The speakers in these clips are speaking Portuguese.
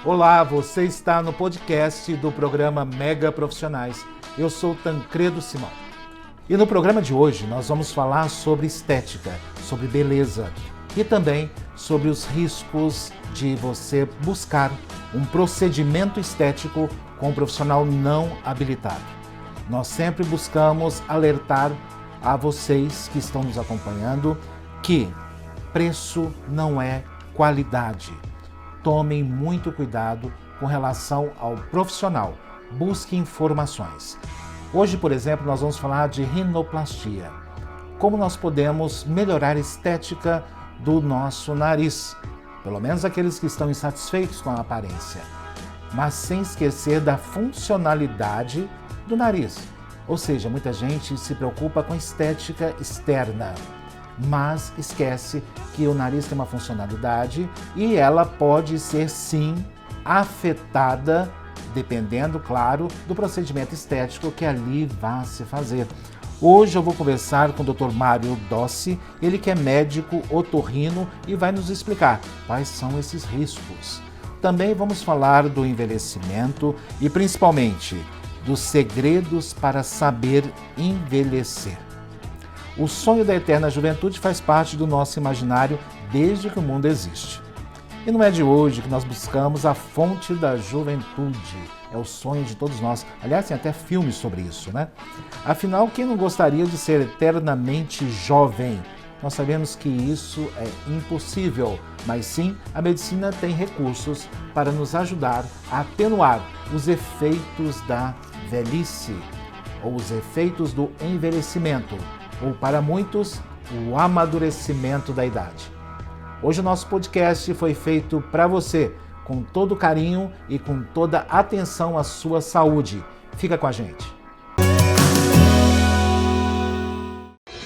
Olá, você está no podcast do programa Mega Profissionais. Eu sou Tancredo Simão. E no programa de hoje nós vamos falar sobre estética, sobre beleza e também sobre os riscos de você buscar um procedimento estético com um profissional não habilitado. Nós sempre buscamos alertar a vocês que estão nos acompanhando que preço não é qualidade. Tomem muito cuidado com relação ao profissional. Busque informações. Hoje, por exemplo, nós vamos falar de rinoplastia. Como nós podemos melhorar a estética do nosso nariz. Pelo menos aqueles que estão insatisfeitos com a aparência. Mas sem esquecer da funcionalidade do nariz. Ou seja, muita gente se preocupa com a estética externa. Mas esquece que o nariz tem uma funcionalidade e ela pode ser sim afetada, dependendo, claro, do procedimento estético que ali vai se fazer. Hoje eu vou conversar com o Dr. Mário Dossi, ele que é médico otorrino e vai nos explicar quais são esses riscos. Também vamos falar do envelhecimento e principalmente dos segredos para saber envelhecer. O sonho da eterna juventude faz parte do nosso imaginário desde que o mundo existe. E não é de hoje que nós buscamos a fonte da juventude. É o sonho de todos nós. Aliás, tem até filmes sobre isso, né? Afinal, quem não gostaria de ser eternamente jovem? Nós sabemos que isso é impossível, mas sim, a medicina tem recursos para nos ajudar a atenuar os efeitos da velhice ou os efeitos do envelhecimento. Ou para muitos, o amadurecimento da idade. Hoje o nosso podcast foi feito para você, com todo carinho e com toda atenção à sua saúde. Fica com a gente.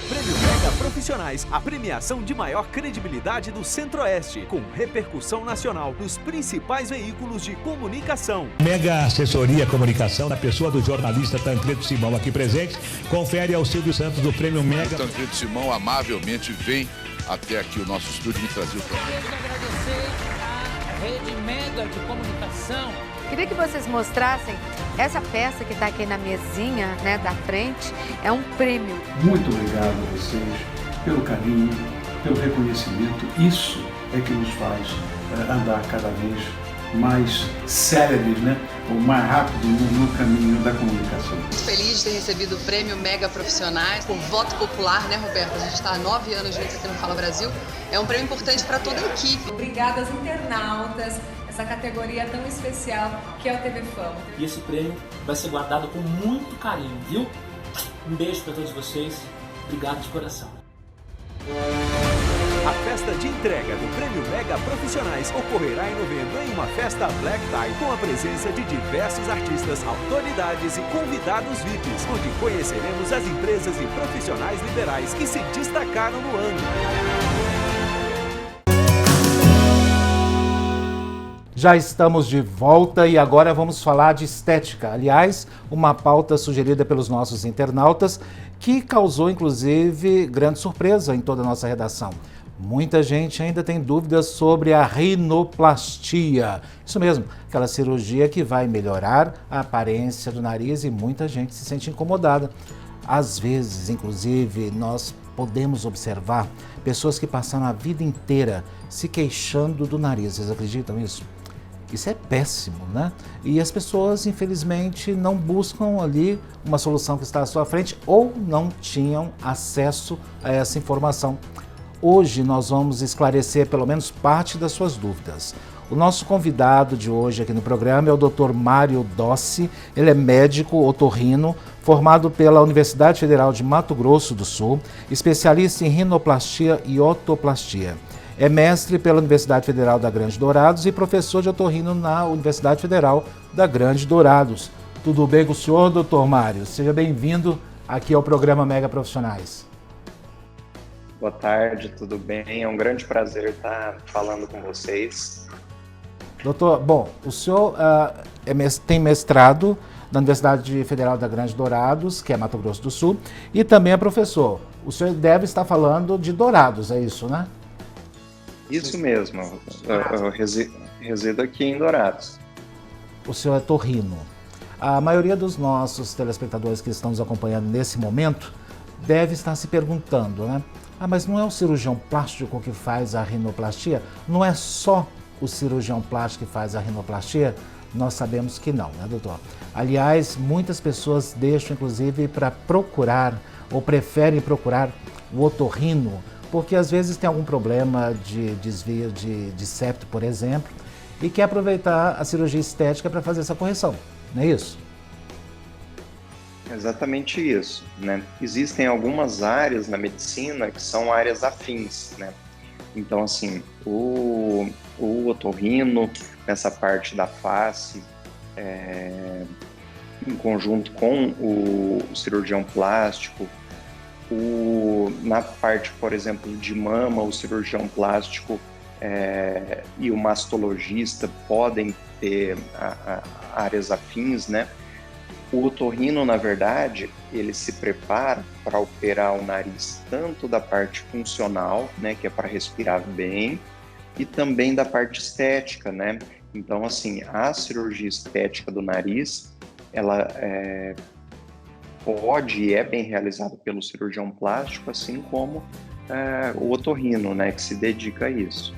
Prêmio Mega Profissionais, a premiação de maior credibilidade do Centro-Oeste, com repercussão nacional nos principais veículos de comunicação. Mega Assessoria Comunicação, na pessoa do jornalista Tancredo Simão aqui presente, confere ao Silvio Santos do Prêmio Mega. Tancredo Simão amavelmente vem até aqui o nosso estúdio e trazer o programa. Quero agradecer à Rede Mega de Comunicação. Queria que vocês mostrassem essa peça que está aqui na mesinha, né, da frente, é um prêmio. Muito obrigado a vocês pelo carinho, pelo reconhecimento. Isso é que nos faz andar cada vez mais céleres, né? Ou mais rápido no caminho da comunicação. Muito feliz de ter recebido o Prêmio Mega Profissionais por voto popular, né, Roberto? A gente está há 9 anos juntos aqui no Fala Brasil. É um prêmio importante para toda a equipe. Obrigada aos internautas, essa categoria tão especial que é o TV Fama. E esse prêmio vai ser guardado com muito carinho, viu? Um beijo para todos vocês. Obrigado de coração. A festa de entrega do Prêmio Mega Profissionais ocorrerá em novembro em uma festa Black Tie com a presença de diversos artistas, autoridades e convidados VIPs, onde conheceremos as empresas e profissionais liberais que se destacaram no ano. Já estamos de volta e agora vamos falar de estética. Aliás, uma pauta sugerida pelos nossos internautas que causou inclusive grande surpresa em toda a nossa redação. Muita gente ainda tem dúvidas sobre a rinoplastia. Isso mesmo, aquela cirurgia que vai melhorar a aparência do nariz e muita gente se sente incomodada. Às vezes, inclusive, nós podemos observar pessoas que passaram a vida inteira se queixando do nariz. Vocês acreditam nisso? Isso é péssimo, né? E as pessoas, infelizmente, não buscam ali uma solução que está à sua frente ou não tinham acesso a essa informação. Hoje nós vamos esclarecer pelo menos parte das suas dúvidas. O nosso convidado de hoje aqui no programa é o Dr. Mário Dossi. Ele é médico otorrino, formado pela Universidade Federal de Mato Grosso do Sul, especialista em rinoplastia e otoplastia. É mestre pela Universidade Federal da Grande Dourados e professor de otorrino na Universidade Federal da Grande Dourados. Tudo bem com o senhor, Dr. Mário? Seja bem-vindo aqui ao programa Mega Profissionais. Boa tarde, tudo bem? É um grande prazer estar falando com vocês. Doutor, bom, o senhor tem mestrado na Universidade Federal da Grande Dourados, que é Mato Grosso do Sul, e também é professor. O senhor deve estar falando de Dourados, é isso, né? Isso mesmo, eu resido aqui em Dourados. O senhor é torrino. A maioria dos nossos telespectadores que estão nos acompanhando nesse momento deve estar se perguntando, né? Mas não é o cirurgião plástico que faz a rinoplastia? Não é só o cirurgião plástico que faz a rinoplastia? Nós sabemos que não, né, doutor? Aliás, muitas pessoas deixam, inclusive, para procurar ou preferem procurar o otorrino, porque às vezes tem algum problema de desvio de septo, por exemplo, e quer aproveitar a cirurgia estética para fazer essa correção, não é isso? Exatamente isso, né? Existem algumas áreas na medicina que são áreas afins, né? Então, assim, o otorrino, nessa parte da face, em conjunto com o cirurgião plástico, na parte, por exemplo, de mama, o cirurgião plástico e o mastologista podem ter áreas afins, né? O otorrino, na verdade, ele se prepara para operar o nariz tanto da parte funcional, né, que é para respirar bem, e também da parte estética, né? Então, assim, a cirurgia estética do nariz, ela pode e é bem realizada pelo cirurgião plástico, assim como o otorrino, né, que se dedica a isso.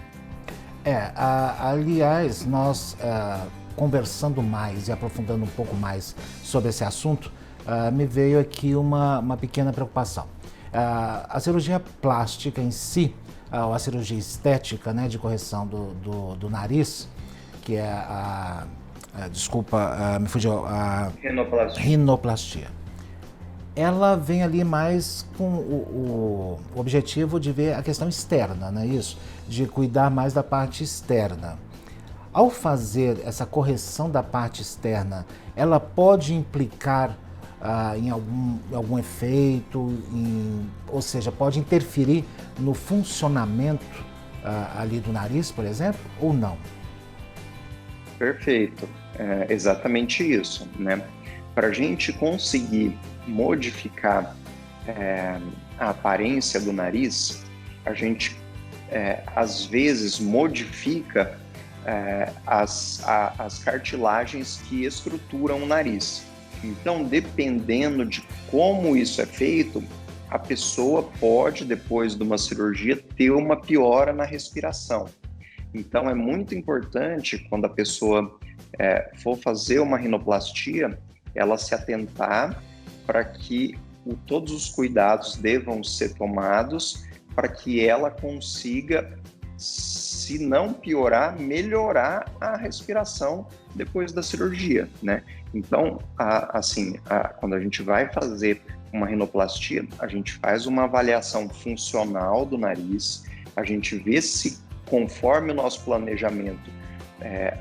Aliás, nós conversando mais e aprofundando um pouco mais sobre esse assunto, me veio aqui uma pequena preocupação. A cirurgia plástica em si, a cirurgia estética, né, de correção do nariz, que é me fugiu, a rinoplastia. Ela vem ali mais com o objetivo de ver a questão externa, não é isso? De cuidar mais da parte externa. Ao fazer essa correção da parte externa, ela pode implicar em algum efeito, ou seja, pode interferir no funcionamento ali do nariz, por exemplo, ou não? Perfeito, exatamente isso, né? Para a gente conseguir modificar a aparência do nariz, a gente às vezes modifica as cartilagens que estruturam o nariz. Então, dependendo de como isso é feito, a pessoa pode, depois de uma cirurgia, ter uma piora na respiração. Então, é muito importante, quando a pessoa for fazer uma rinoplastia, ela se atentar para que todos os cuidados devam ser tomados para que ela consiga, se não piorar, melhorar a respiração depois da cirurgia, né? Então, quando a gente vai fazer uma rinoplastia, a gente faz uma avaliação funcional do nariz, a gente vê se, conforme o nosso planejamento,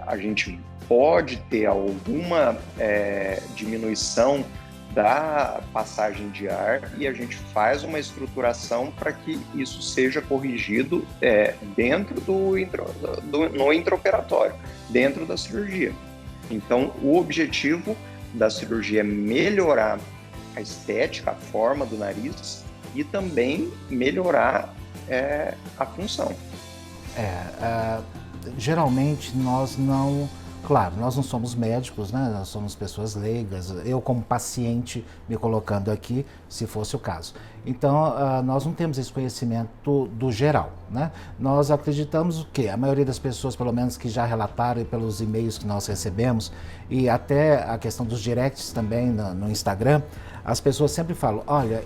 a gente pode ter alguma diminuição da passagem de ar e a gente faz uma estruturação para que isso seja corrigido dentro no intraoperatório, dentro da cirurgia. Então, o objetivo da cirurgia é melhorar a estética, a forma do nariz e também melhorar a função. Geralmente nós não somos médicos, né? Nós somos pessoas leigas, eu como paciente me colocando aqui, se fosse o caso. Então, nós não temos esse conhecimento do geral, né? Nós acreditamos o quê? A maioria das pessoas, pelo menos que já relataram e pelos e-mails que nós recebemos, e até a questão dos directs também no Instagram, as pessoas sempre falam, olha,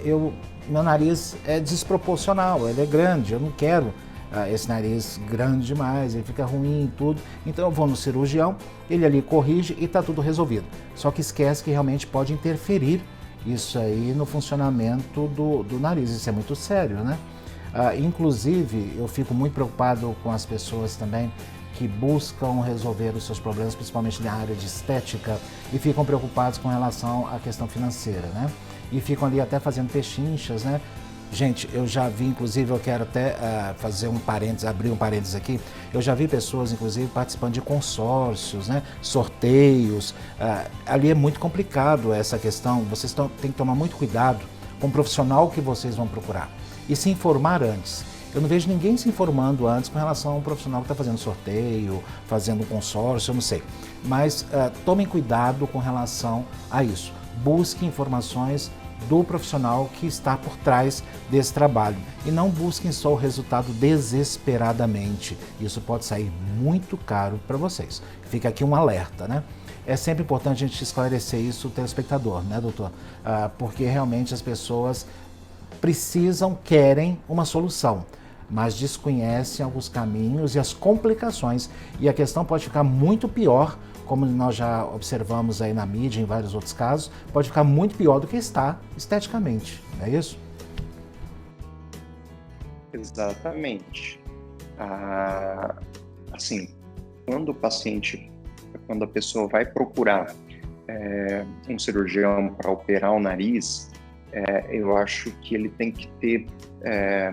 meu nariz é desproporcional, ele é grande, eu não quero esse nariz grande demais, ele fica ruim e tudo, então eu vou no cirurgião, ele ali corrige e está tudo resolvido. Só que esquece que realmente pode interferir isso aí no funcionamento do nariz, isso é muito sério, né? Inclusive, eu fico muito preocupado com as pessoas também que buscam resolver os seus problemas, principalmente na área de estética, e ficam preocupados com relação à questão financeira, né? E ficam ali até fazendo pechinchas, né? Gente, eu já vi, inclusive, eu quero até abrir um parênteses aqui, eu já vi pessoas, inclusive, participando de consórcios, né, sorteios, ali é muito complicado essa questão, vocês têm que tomar muito cuidado com o profissional que vocês vão procurar e se informar antes. Eu não vejo ninguém se informando antes com relação ao profissional que está fazendo sorteio, fazendo um consórcio, eu não sei. Mas tomem cuidado com relação a isso. Busque informações do profissional que está por trás desse trabalho e não busquem só o resultado desesperadamente. Isso pode sair muito caro para vocês. Fica aqui um alerta, né? É sempre importante a gente esclarecer isso ao telespectador, né, doutor? Porque realmente as pessoas querem uma solução, mas desconhecem alguns caminhos e as complicações, e a questão pode ficar muito pior, como nós já observamos aí na mídia, em vários outros casos, pode ficar muito pior do que está esteticamente, não é isso? Exatamente. Assim, quando a pessoa vai procurar um cirurgião para operar o nariz, eu acho que ele tem que ter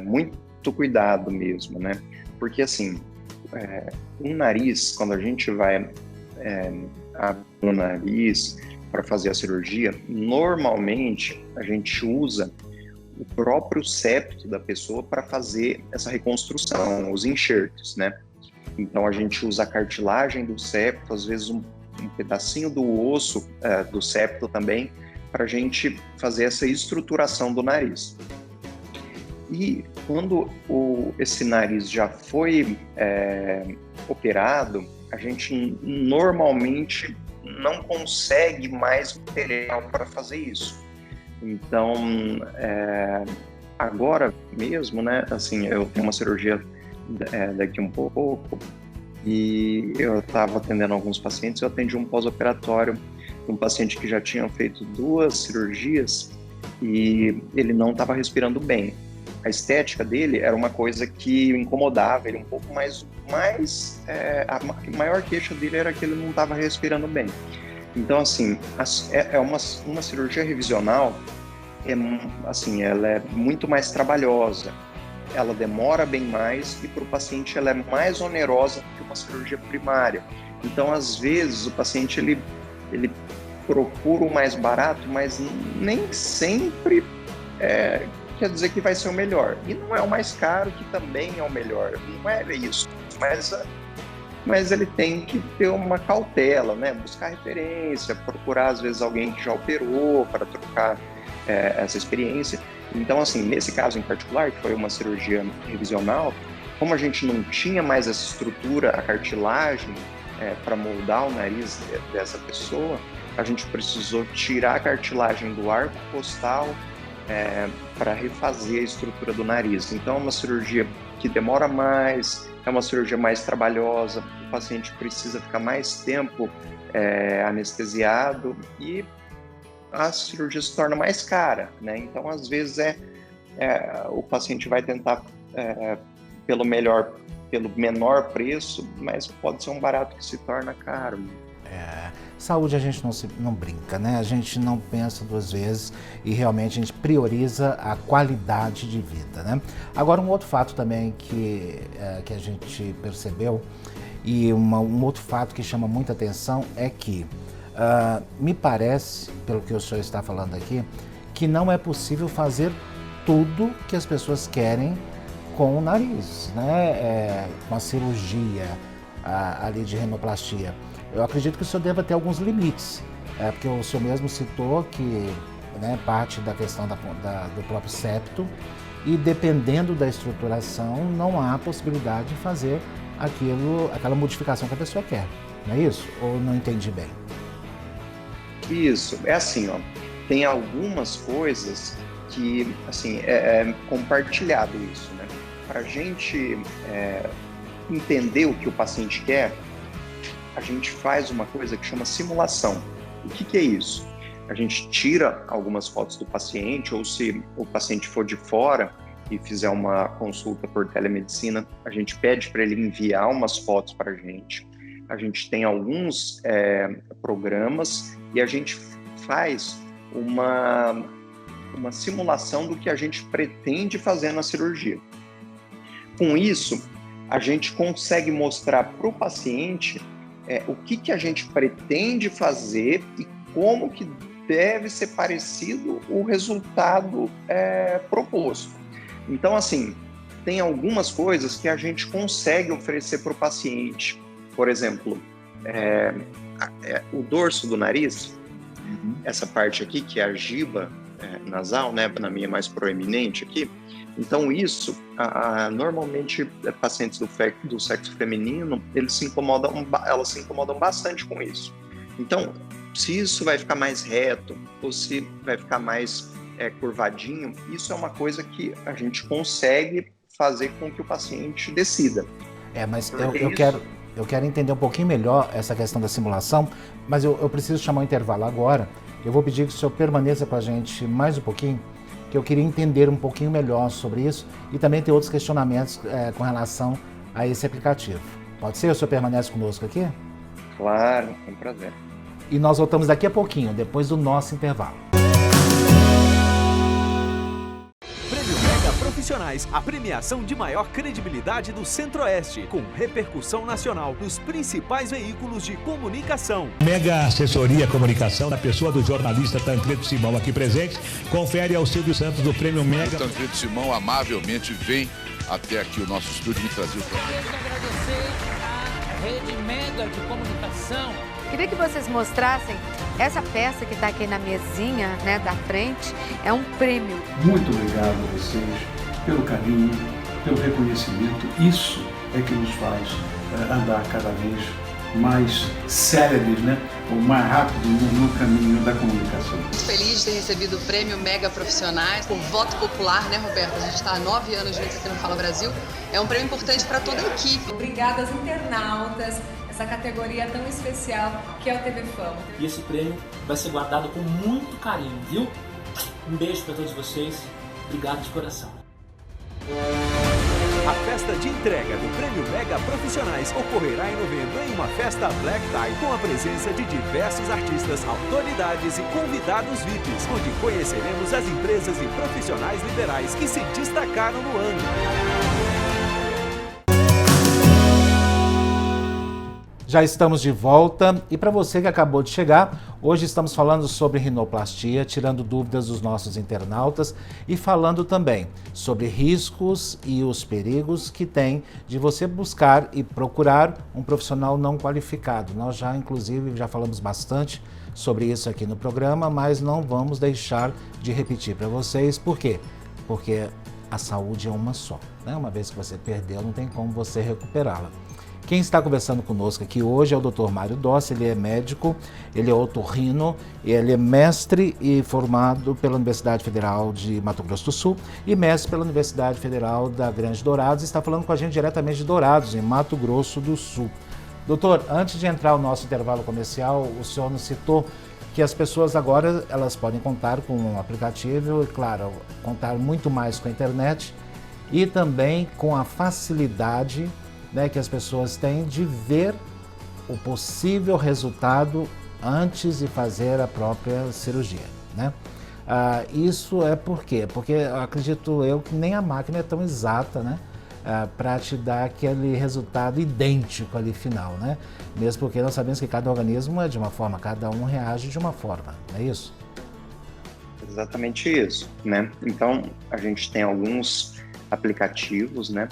muito cuidado mesmo, né? Porque assim, um nariz, quando a gente vai abrir o nariz para fazer a cirurgia, normalmente a gente usa o próprio septo da pessoa para fazer essa reconstrução, os enxertos, né? Então a gente usa a cartilagem do septo, às vezes um pedacinho do osso do septo também, para a gente fazer essa estruturação do nariz. E quando esse nariz já foi operado, a gente normalmente não consegue mais material para fazer isso. Então, agora mesmo, né, assim, eu tenho uma cirurgia daqui um pouco e eu estava atendendo alguns pacientes, eu atendi um pós-operatório, um paciente que já tinha feito 2 cirurgias e ele não estava respirando bem. A estética dele era uma coisa que incomodava ele um pouco, mas a maior queixa dele era que ele não estava respirando bem. Então, assim, uma cirurgia revisional, assim, ela é muito mais trabalhosa, ela demora bem mais e para o paciente ela é mais onerosa que uma cirurgia primária. Então, às vezes, o paciente ele procura o mais barato, mas nem sempre quer dizer que vai ser o melhor. E não é o mais caro, que também é o melhor. Não é isso. Mas ele tem que ter uma cautela, né? Buscar referência, procurar, às vezes, alguém que já operou para trocar essa experiência. Então, assim, nesse caso em particular, que foi uma cirurgia revisional, como a gente não tinha mais essa estrutura, a cartilagem, para moldar o nariz dessa pessoa, a gente precisou tirar a cartilagem do arco costal para refazer a estrutura do nariz. Então, é uma cirurgia que demora mais, é uma cirurgia mais trabalhosa, o paciente precisa ficar mais tempo anestesiado e a cirurgia se torna mais cara, né? Então, às vezes, o paciente vai tentar pelo menor preço, mas pode ser um barato que se torna caro. Saúde a gente não brinca, né? A gente não pensa 2 vezes e realmente a gente prioriza a qualidade de vida, né? Agora, um outro fato também que a gente percebeu e um outro fato que chama muita atenção é que me parece, pelo que o senhor está falando aqui, que não é possível fazer tudo que as pessoas querem com o nariz, né? Com a cirurgia ali de rinoplastia. Eu acredito que o senhor deva ter alguns limites, porque o senhor mesmo citou que, né, parte da questão do próprio septo e dependendo da estruturação não há possibilidade de fazer aquela modificação que a pessoa quer, não é isso? Ou não entendi bem? Isso, é assim, ó, tem algumas coisas que, assim, é compartilhado isso, né? Para a gente entender o que o paciente quer, a gente faz uma coisa que chama simulação. O que é isso? A gente tira algumas fotos do paciente, ou se o paciente for de fora e fizer uma consulta por telemedicina, a gente pede para ele enviar umas fotos para a gente. A gente tem alguns programas e a gente faz uma simulação do que a gente pretende fazer na cirurgia. Com isso, a gente consegue mostrar para o paciente o que a gente pretende fazer e como que deve ser parecido o resultado proposto. Então, assim, tem algumas coisas que a gente consegue oferecer para o paciente. Por exemplo, o dorso do nariz, essa parte aqui, que é a giba nasal, né, na minha mais proeminente aqui. Então isso, normalmente pacientes do sexo feminino, elas se incomodam bastante com isso. Então, se isso vai ficar mais reto ou se vai ficar mais curvadinho, isso é uma coisa que a gente consegue fazer com que o paciente decida. Mas eu quero entender um pouquinho melhor essa questão da simulação, mas eu preciso chamar um intervalo agora. Eu vou pedir que o senhor permaneça com a gente mais um pouquinho, que eu queria entender um pouquinho melhor sobre isso e também ter outros questionamentos com relação a esse aplicativo. Pode ser? O senhor permanece conosco aqui? Claro, com prazer. E nós voltamos daqui a pouquinho, depois do nosso intervalo. Prêmio Mega Profissionais, a premiação de maior credibilidade do Centro-Oeste, com repercussão nacional nos principais veículos de comunicação. Mega Assessoria Comunicação, na pessoa do jornalista Tancredo Simão aqui presente, confere ao Silvio Santos do Prêmio Mega. O Tancredo Simão amavelmente vem até aqui o nosso estúdio me trazer o programa. Quero agradecer à Rede Mega de Comunicação. Queria que vocês mostrassem essa peça que está aqui na mesinha, né, da frente. É um prêmio. Muito obrigado a vocês pelo carinho, pelo reconhecimento. Isso é que nos faz andar cada vez mais céleres, né? Ou mais rápido no caminho da comunicação. Muito feliz de ter recebido o Prêmio Mega Profissionais por voto popular, né, Roberto? A gente está há 9 anos juntos aqui no Fala Brasil. É um prêmio importante para toda a equipe. Obrigada aos internautas, essa categoria tão especial que é o TV Fama. E esse prêmio vai ser guardado com muito carinho, viu? Um beijo para todos vocês. Obrigado de coração. A festa de entrega do Prêmio Mega Profissionais ocorrerá em novembro em uma festa Black Tie com a presença de diversos artistas, autoridades e convidados VIPs, onde conheceremos as empresas e profissionais liberais que se destacaram no ano. Já estamos de volta e para você que acabou de chegar, hoje estamos falando sobre rinoplastia, tirando dúvidas dos nossos internautas e falando também sobre riscos e os perigos que tem de você buscar e procurar um profissional não qualificado. Nós já, inclusive, já falamos bastante sobre isso aqui no programa, mas não vamos deixar de repetir para vocês. Por quê? Porque a saúde é uma só, né? Uma vez que você perdeu, não tem como você recuperá-la. Quem está conversando conosco aqui hoje é o Dr. Mário Dossi, ele é médico, ele é otorrino, ele é mestre e formado pela Universidade Federal de Mato Grosso do Sul e mestre pela Universidade Federal da Grande Dourados, e está falando com a gente diretamente de Dourados, em Mato Grosso do Sul. Doutor, antes de entrar o nosso intervalo comercial, o senhor nos citou que as pessoas agora elas podem contar com um aplicativo e, claro, contar muito mais com a internet e também com a facilidade, né, que as pessoas têm de ver o possível resultado antes de fazer a própria cirurgia, né? Isso é por quê? Porque acredito eu que nem a máquina é tão exata, né, para te dar aquele resultado idêntico ali final, né? Mesmo porque nós sabemos que cada organismo é de uma forma, cada um reage de uma forma, não é isso? Exatamente isso, né? Então, a gente tem alguns aplicativos, né,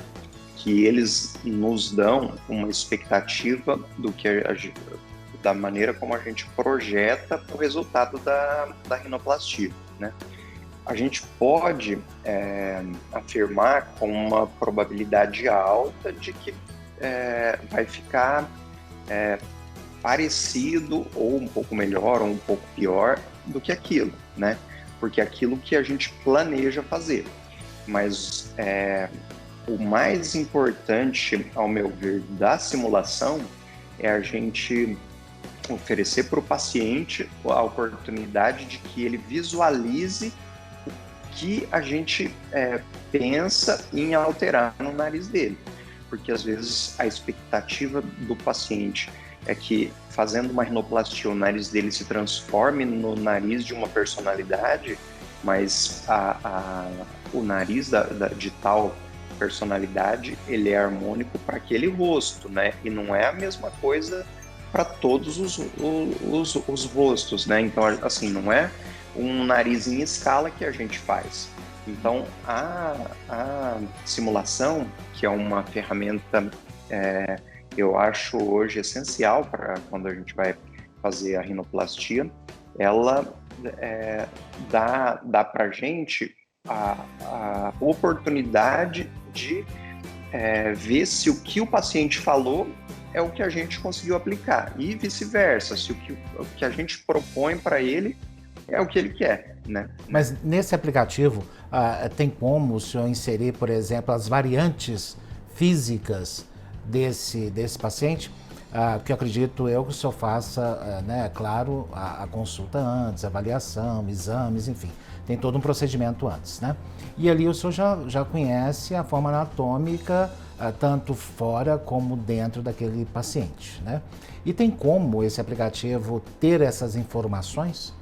que eles nos dão uma expectativa da maneira como a gente projeta o resultado da rinoplastia, né? A gente pode afirmar com uma probabilidade alta de que vai ficar parecido ou um pouco melhor ou um pouco pior do que aquilo, né? Porque é aquilo que a gente planeja fazer. Mas o mais importante, ao meu ver, da simulação é a gente oferecer para o paciente a oportunidade de que ele visualize o que a gente pensa em alterar no nariz dele. Porque, às vezes, a expectativa do paciente é que, fazendo uma rinoplastia, o nariz dele se transforme no nariz de uma personalidade, mas o nariz de tal personalidade, ele é harmônico para aquele rosto, né? E não é a mesma coisa para todos os rostos, né? Então, assim, não é um nariz em escala que a gente faz. Então, a simulação, que é uma ferramenta, eu acho hoje essencial para quando a gente vai fazer a rinoplastia, ela dá para a gente a oportunidade de ver se o que o paciente falou é o que a gente conseguiu aplicar, e vice-versa, se o que a gente propõe para ele é o que ele quer, né? Mas nesse aplicativo, tem como o senhor inserir, por exemplo, as variantes físicas desse paciente? Que eu acredito que o senhor faça, né, claro, a consulta antes, avaliação, exames, enfim, tem todo um procedimento antes, né? E ali o senhor já conhece a forma anatômica, tanto fora como dentro daquele paciente, né? E tem como esse aplicativo ter essas informações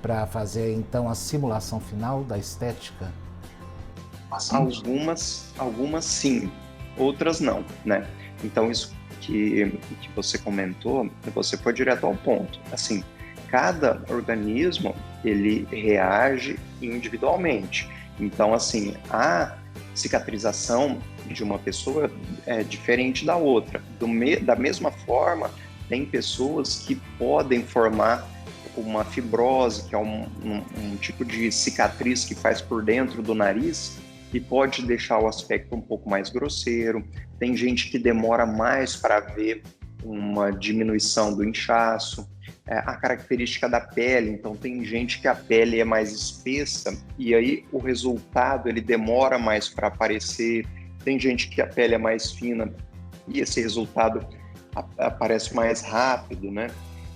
para fazer, então, a simulação final da estética? Algumas sim, outras não, né? Então, isso que você comentou, você foi direto ao ponto. Assim, cada organismo, ele reage individualmente. Então, assim, a cicatrização de uma pessoa é diferente da outra. Da mesma forma, tem pessoas que podem formar uma fibrose, que é um tipo de cicatriz que faz por dentro do nariz, e pode deixar o aspecto um pouco mais grosseiro. Tem gente que demora mais para ver uma diminuição do inchaço. A característica da pele, então tem gente que a pele é mais espessa e aí o resultado ele demora mais para aparecer. Tem gente que a pele é mais fina e esse resultado aparece mais rápido, né?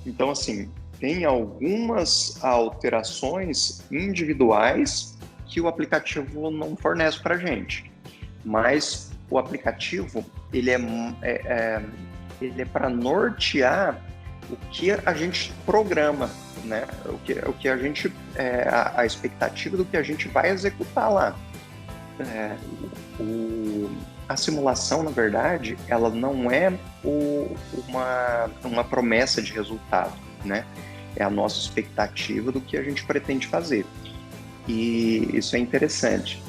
Então, assim, tem algumas alterações individuais que o aplicativo não fornece para a gente, mas o aplicativo ele é para nortear o que a gente programa, né? O que a gente a expectativa do que a gente vai executar lá. A simulação, na verdade, ela não é uma promessa de resultado, né? É a nossa expectativa do que a gente pretende fazer. E isso é interessante.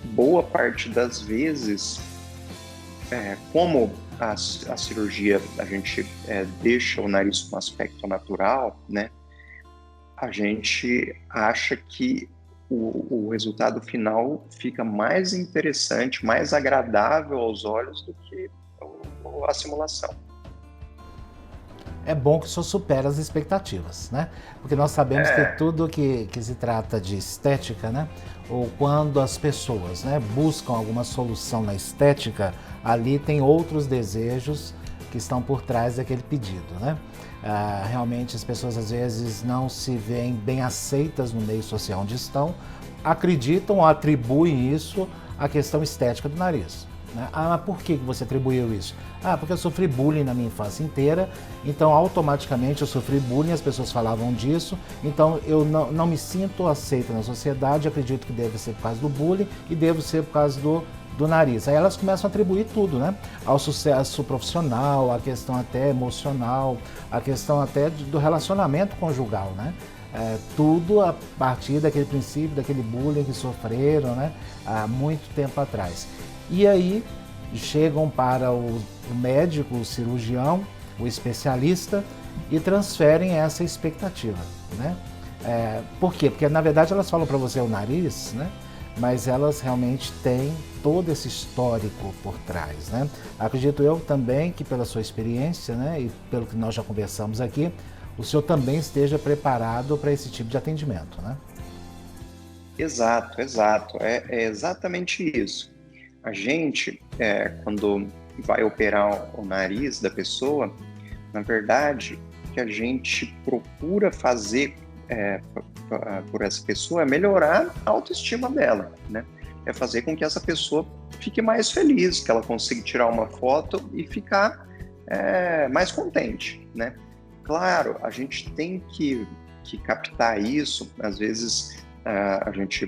Boa parte das vezes, como a cirurgia, a gente deixa o nariz com aspecto natural, né? A gente acha que o resultado final fica mais interessante, mais agradável aos olhos do que a simulação. É bom que o senhor supera as expectativas, né? Porque nós sabemos que tudo que se trata de estética, né? Ou quando as pessoas, né, buscam alguma solução na estética, ali tem outros desejos que estão por trás daquele pedido, né? Realmente as pessoas às vezes não se veem bem aceitas no meio social onde estão, acreditam ou atribuem isso à questão estética do nariz. Mas por que você atribuiu isso? Porque eu sofri bullying na minha infância inteira, então automaticamente eu sofri bullying, as pessoas falavam disso, então eu não me sinto aceita na sociedade, acredito que deve ser por causa do bullying e deve ser por causa do nariz. Aí elas começam a atribuir tudo, né? Ao sucesso profissional, a questão até emocional, a questão até do relacionamento conjugal, né? Tudo a partir daquele princípio, daquele bullying que sofreram, né? Há muito tempo atrás. E aí chegam para o médico, o cirurgião, o especialista e transferem essa expectativa, né? Por quê? Porque na verdade elas falam para você o nariz, né? Mas elas realmente têm todo esse histórico por trás, né? Acredito eu também que pela sua experiência, né, e pelo que nós já conversamos aqui, o senhor também esteja preparado para esse tipo de atendimento, né? Exato. É exatamente isso. A gente, quando vai operar o nariz da pessoa, na verdade, o que a gente procura fazer por essa pessoa é melhorar a autoestima dela, né? É fazer com que essa pessoa fique mais feliz, que ela consiga tirar uma foto e ficar mais contente, né? Claro, a gente tem que captar isso. Às vezes a gente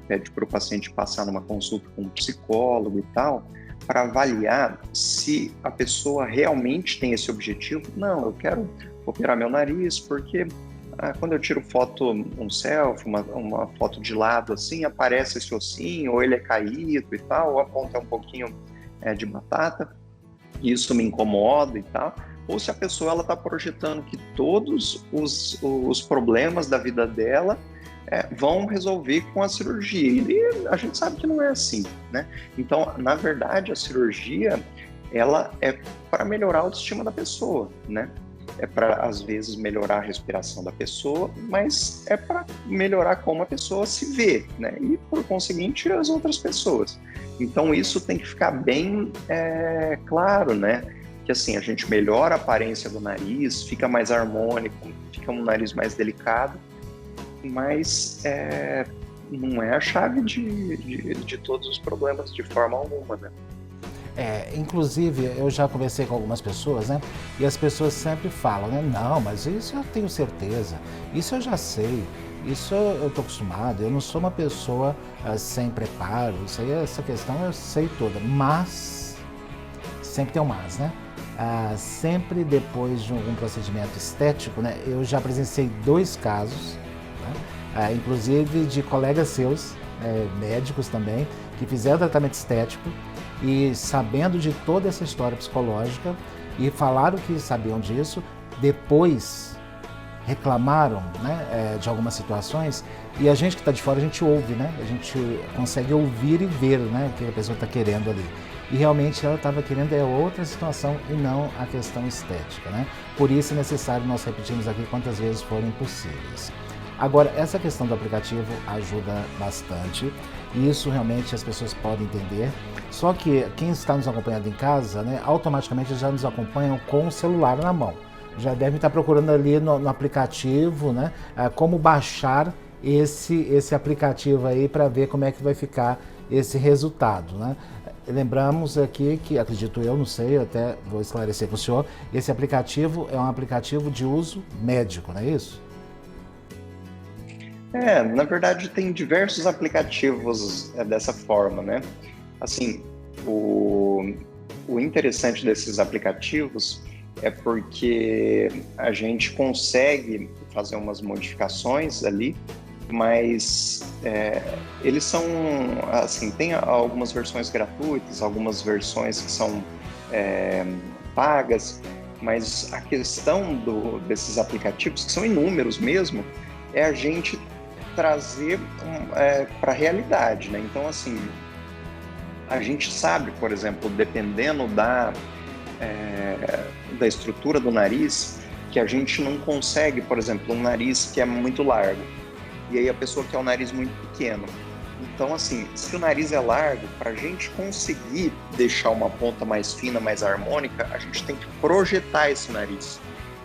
pede para o paciente passar numa consulta com um psicólogo e tal, para avaliar se a pessoa realmente tem esse objetivo. Não, eu quero operar meu nariz porque quando eu tiro foto, um selfie, uma foto de lado assim, aparece esse ossinho, ou ele é caído e tal, ou a ponta é um pouquinho de batata, isso me incomoda e tal. Ou se a pessoa ela está projetando que todos os problemas da vida dela vão resolver com a cirurgia. E a gente sabe que não é assim, né? Então, na verdade, a cirurgia ela é para melhorar a autoestima da pessoa, né? É para, às vezes, melhorar a respiração da pessoa, mas é para melhorar como a pessoa se vê, né? E, por conseguinte, as outras pessoas. Então, isso tem que ficar bem claro, né? Que, assim, a gente melhora a aparência do nariz, fica mais harmônico, fica um nariz mais delicado, mas não é a chave de todos os problemas de forma alguma, né? Inclusive, eu já conversei com algumas pessoas, né? E as pessoas sempre falam, né? Não, mas isso eu tenho certeza, isso eu já sei, isso eu tô acostumado, eu não sou uma pessoa sem preparo, essa questão eu sei toda, mas, sempre tem um mas, né? Sempre depois de algum procedimento estético, né? Eu já presenciei 2 casos, né? Inclusive de colegas seus, médicos também, que fizeram tratamento estético, e sabendo de toda essa história psicológica e falaram que sabiam disso, depois reclamaram, né, de algumas situações, e a gente que está de fora, a gente ouve, né, a gente consegue ouvir e ver, né, o que a pessoa está querendo ali. E realmente ela estava querendo outra situação e não a questão estética, né? Por isso é necessário, nós repetimos aqui quantas vezes forem possíveis. Agora, essa questão do aplicativo ajuda bastante, e isso realmente as pessoas podem entender. Só que quem está nos acompanhando em casa, né, automaticamente já nos acompanham com o celular na mão. Já devem estar procurando ali no aplicativo, né, como baixar esse aplicativo aí para ver como é que vai ficar esse resultado, né? Lembramos aqui que, acredito eu, não sei, eu até vou esclarecer para o senhor, esse aplicativo é um aplicativo de uso médico, não é isso? Na verdade tem diversos aplicativos dessa forma, né? Assim, o interessante desses aplicativos é porque a gente consegue fazer umas modificações ali, mas eles são, assim, tem algumas versões gratuitas, algumas versões que são pagas, mas a questão desses aplicativos, que são inúmeros mesmo, é a gente trazer para a realidade, né? Então, assim, a gente sabe, por exemplo, dependendo da estrutura do nariz, que a gente não consegue, por exemplo, um nariz que é muito largo, e aí a pessoa quer um nariz muito pequeno. Então, assim, se o nariz é largo, para a gente conseguir deixar uma ponta mais fina, mais harmônica, a gente tem que projetar esse nariz.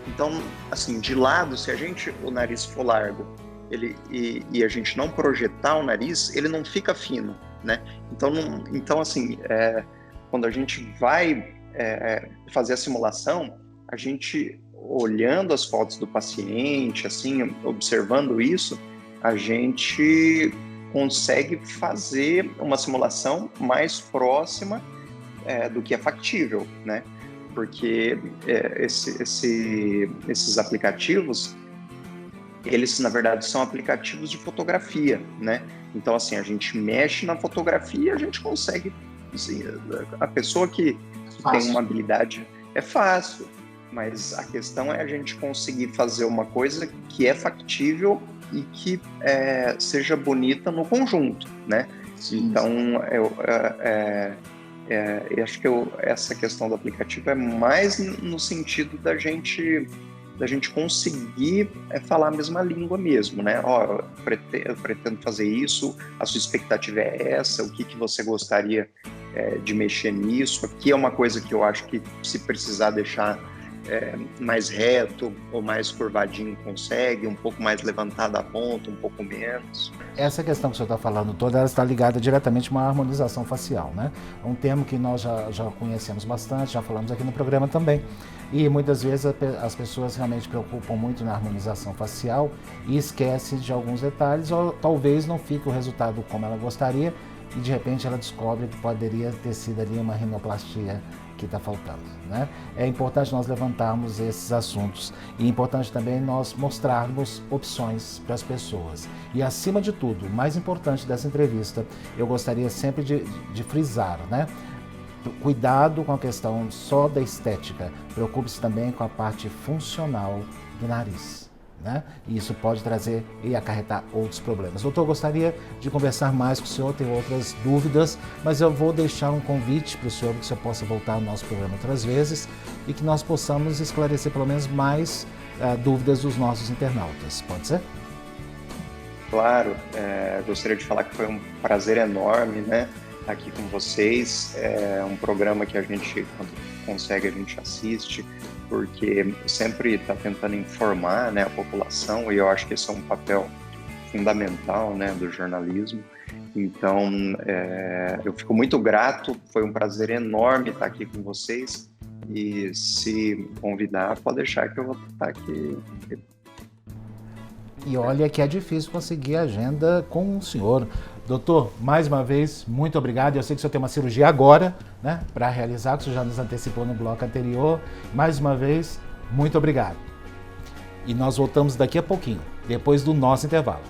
Então, assim, de lado, se o nariz for largo, e a gente não projetar o nariz, ele não fica fino, né? Então assim, quando a gente vai fazer a simulação, a gente, olhando as fotos do paciente, assim, observando isso, a gente consegue fazer uma simulação mais próxima do que é factível, né? Porque esses aplicativos, eles, na verdade, são aplicativos de fotografia, né? Então, assim, a gente mexe na fotografia, a gente consegue... Assim, a pessoa que tem uma habilidade é fácil, mas a questão é a gente conseguir fazer uma coisa que é factível e que seja bonita no conjunto, né? Sim. Então, eu acho que essa questão do aplicativo é mais no sentido da gente conseguir falar a mesma língua mesmo, né? Eu pretendo fazer isso, a sua expectativa é essa, o que você gostaria de mexer nisso? Aqui é uma coisa que eu acho que, se precisar deixar mais reto ou mais curvadinho, consegue, um pouco mais levantada a ponta, um pouco menos. Essa questão que o senhor está falando toda, ela está ligada diretamente a uma harmonização facial, né? Um termo que nós já conhecemos bastante, já falamos aqui no programa também. E muitas vezes as pessoas realmente preocupam muito na harmonização facial e esquecem de alguns detalhes, ou talvez não fique o resultado como ela gostaria, e de repente ela descobre que poderia ter sido ali uma rinoplastia que está faltando, né? É importante nós levantarmos esses assuntos e é importante também nós mostrarmos opções para as pessoas. E acima de tudo, o mais importante dessa entrevista, eu gostaria sempre de frisar, né? Cuidado com a questão só da estética, preocupe-se também com a parte funcional do nariz, né? E isso pode trazer e acarretar outros problemas. Doutor, eu gostaria de conversar mais com o senhor, tem outras dúvidas, mas eu vou deixar um convite para o senhor, que o senhor possa voltar ao nosso programa outras vezes e que nós possamos esclarecer pelo menos mais dúvidas dos nossos internautas. Pode ser? Claro, gostaria de falar que foi um prazer enorme, né, aqui com vocês. É um programa que a gente, quando consegue, a gente assiste, porque sempre está tentando informar, né, a população, e eu acho que esse é um papel fundamental, né, do jornalismo. Então, eu fico muito grato, foi um prazer enorme estar aqui com vocês, e se convidar, pode deixar que eu vou estar aqui. E olha que é difícil conseguir agenda com o senhor. Doutor, mais uma vez, muito obrigado. Eu sei que o senhor tem uma cirurgia agora, né, para realizar, que o senhor já nos antecipou no bloco anterior. Mais uma vez, muito obrigado. E nós voltamos daqui a pouquinho, depois do nosso intervalo.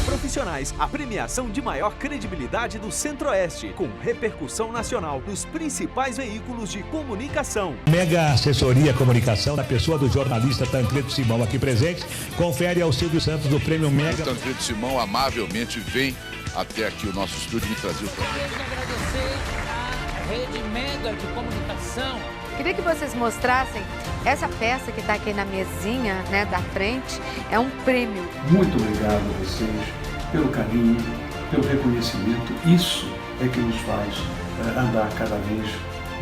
Profissionais, a premiação de maior credibilidade do Centro-Oeste, com repercussão nacional nos principais veículos de comunicação. Mega Assessoria Comunicação, na pessoa do jornalista Tancredo Simão aqui presente, confere ao Silvio Santos do Prêmio Mega. O Tancredo Simão amavelmente vem até aqui o nosso estúdio me trazer o programa. Quero agradecer à Rede Mega de Comunicação. Queria que vocês mostrassem essa peça que está aqui na mesinha, né, da frente, é um prêmio. Muito obrigado a vocês pelo carinho, pelo reconhecimento. Isso é que nos faz andar cada vez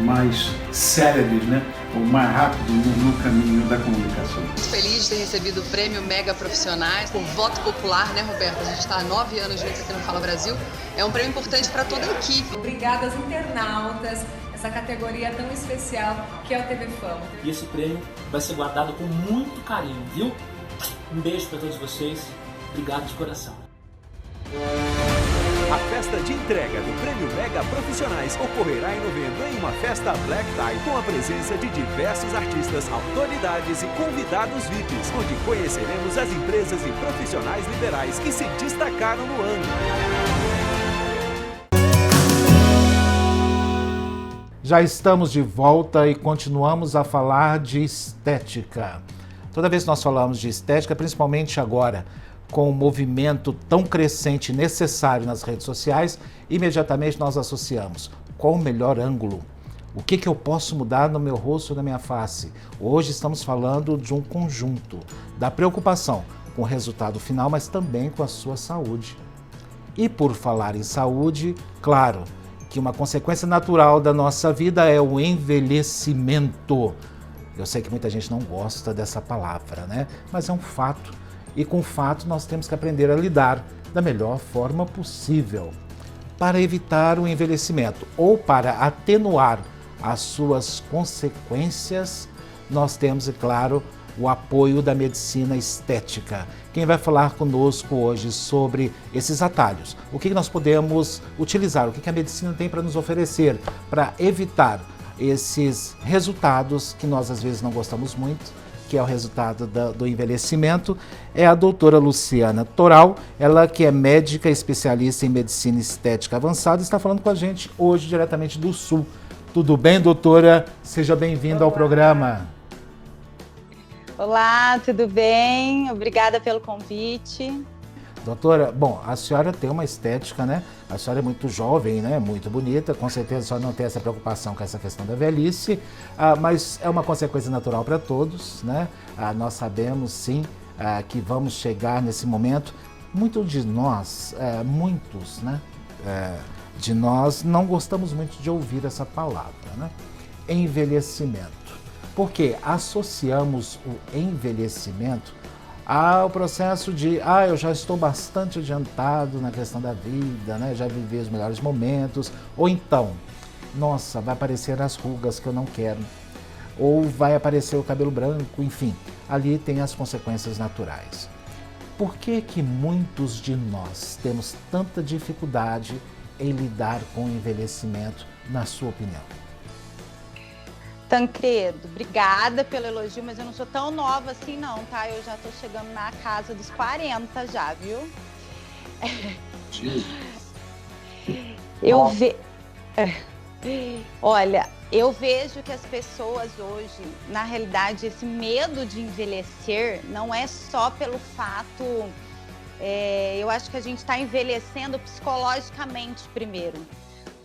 mais céleres, né, ou mais rápido no caminho da comunicação. Muito feliz de ter recebido o Prêmio Mega Profissionais por voto popular, né, Roberto? A gente está há 9 anos juntos aqui no Fala Brasil. É um prêmio importante para toda a equipe. Obrigada aos internautas, essa categoria tão especial que é o TV Fama. E esse prêmio vai ser guardado com muito carinho, viu? Um beijo para todos vocês. Obrigado de coração. A festa de entrega do Prêmio Mega Profissionais ocorrerá em novembro em uma festa Black Tie com a presença de diversos artistas, autoridades e convidados VIPs, onde conheceremos as empresas e profissionais liberais que se destacaram no ano. Já estamos de volta e continuamos a falar de estética. Toda vez que nós falamos de estética, principalmente agora, com o movimento tão crescente e necessário nas redes sociais, imediatamente nós associamos qual o melhor ângulo, o que eu posso mudar no meu rosto, na minha face. Hoje estamos falando de um conjunto da preocupação com o resultado final, mas também com a sua saúde. E por falar em saúde, claro que uma consequência natural da nossa vida é o envelhecimento. Eu sei que muita gente não gosta dessa palavra, né? Mas é um fato. E com o fato nós temos que aprender a lidar da melhor forma possível para evitar o envelhecimento ou para atenuar as suas consequências. Nós temos, é claro, o apoio da medicina estética. Quem vai falar conosco hoje sobre esses atalhos, o que nós podemos utilizar, o que a medicina tem para nos oferecer para evitar esses resultados que nós às vezes não gostamos muito, que é o resultado do envelhecimento, é a doutora Luciana Toral, ela que é médica especialista em medicina estética avançada, está falando com a gente hoje diretamente do Sul. Tudo bem, doutora? Seja bem-vinda ao programa. Olá, tudo bem? Obrigada pelo convite. Doutora, bom, a senhora tem uma estética, né? A senhora é muito jovem, né? Muito bonita, com certeza a senhora não tem essa preocupação com essa questão da velhice, mas é uma consequência natural para todos, né? Nós sabemos, sim, que vamos chegar nesse momento. Muitos de nós, de nós não gostamos muito de ouvir essa palavra, né? Envelhecimento. Porque associamos o envelhecimento ao processo de, eu já estou bastante adiantado na questão da vida, né? Já vivi os melhores momentos, ou então, nossa, vai aparecer as rugas que eu não quero, ou vai aparecer o cabelo branco, enfim, ali tem as consequências naturais. Por que que muitos de nós temos tanta dificuldade em lidar com o envelhecimento, na sua opinião? Tancredo, obrigada pelo elogio, mas eu não sou tão nova assim não, tá? Eu já tô chegando na casa dos 40 já, viu? Olha, eu vejo que as pessoas hoje, na realidade, esse medo de envelhecer não é só pelo fato... eu acho que a gente está envelhecendo psicologicamente primeiro.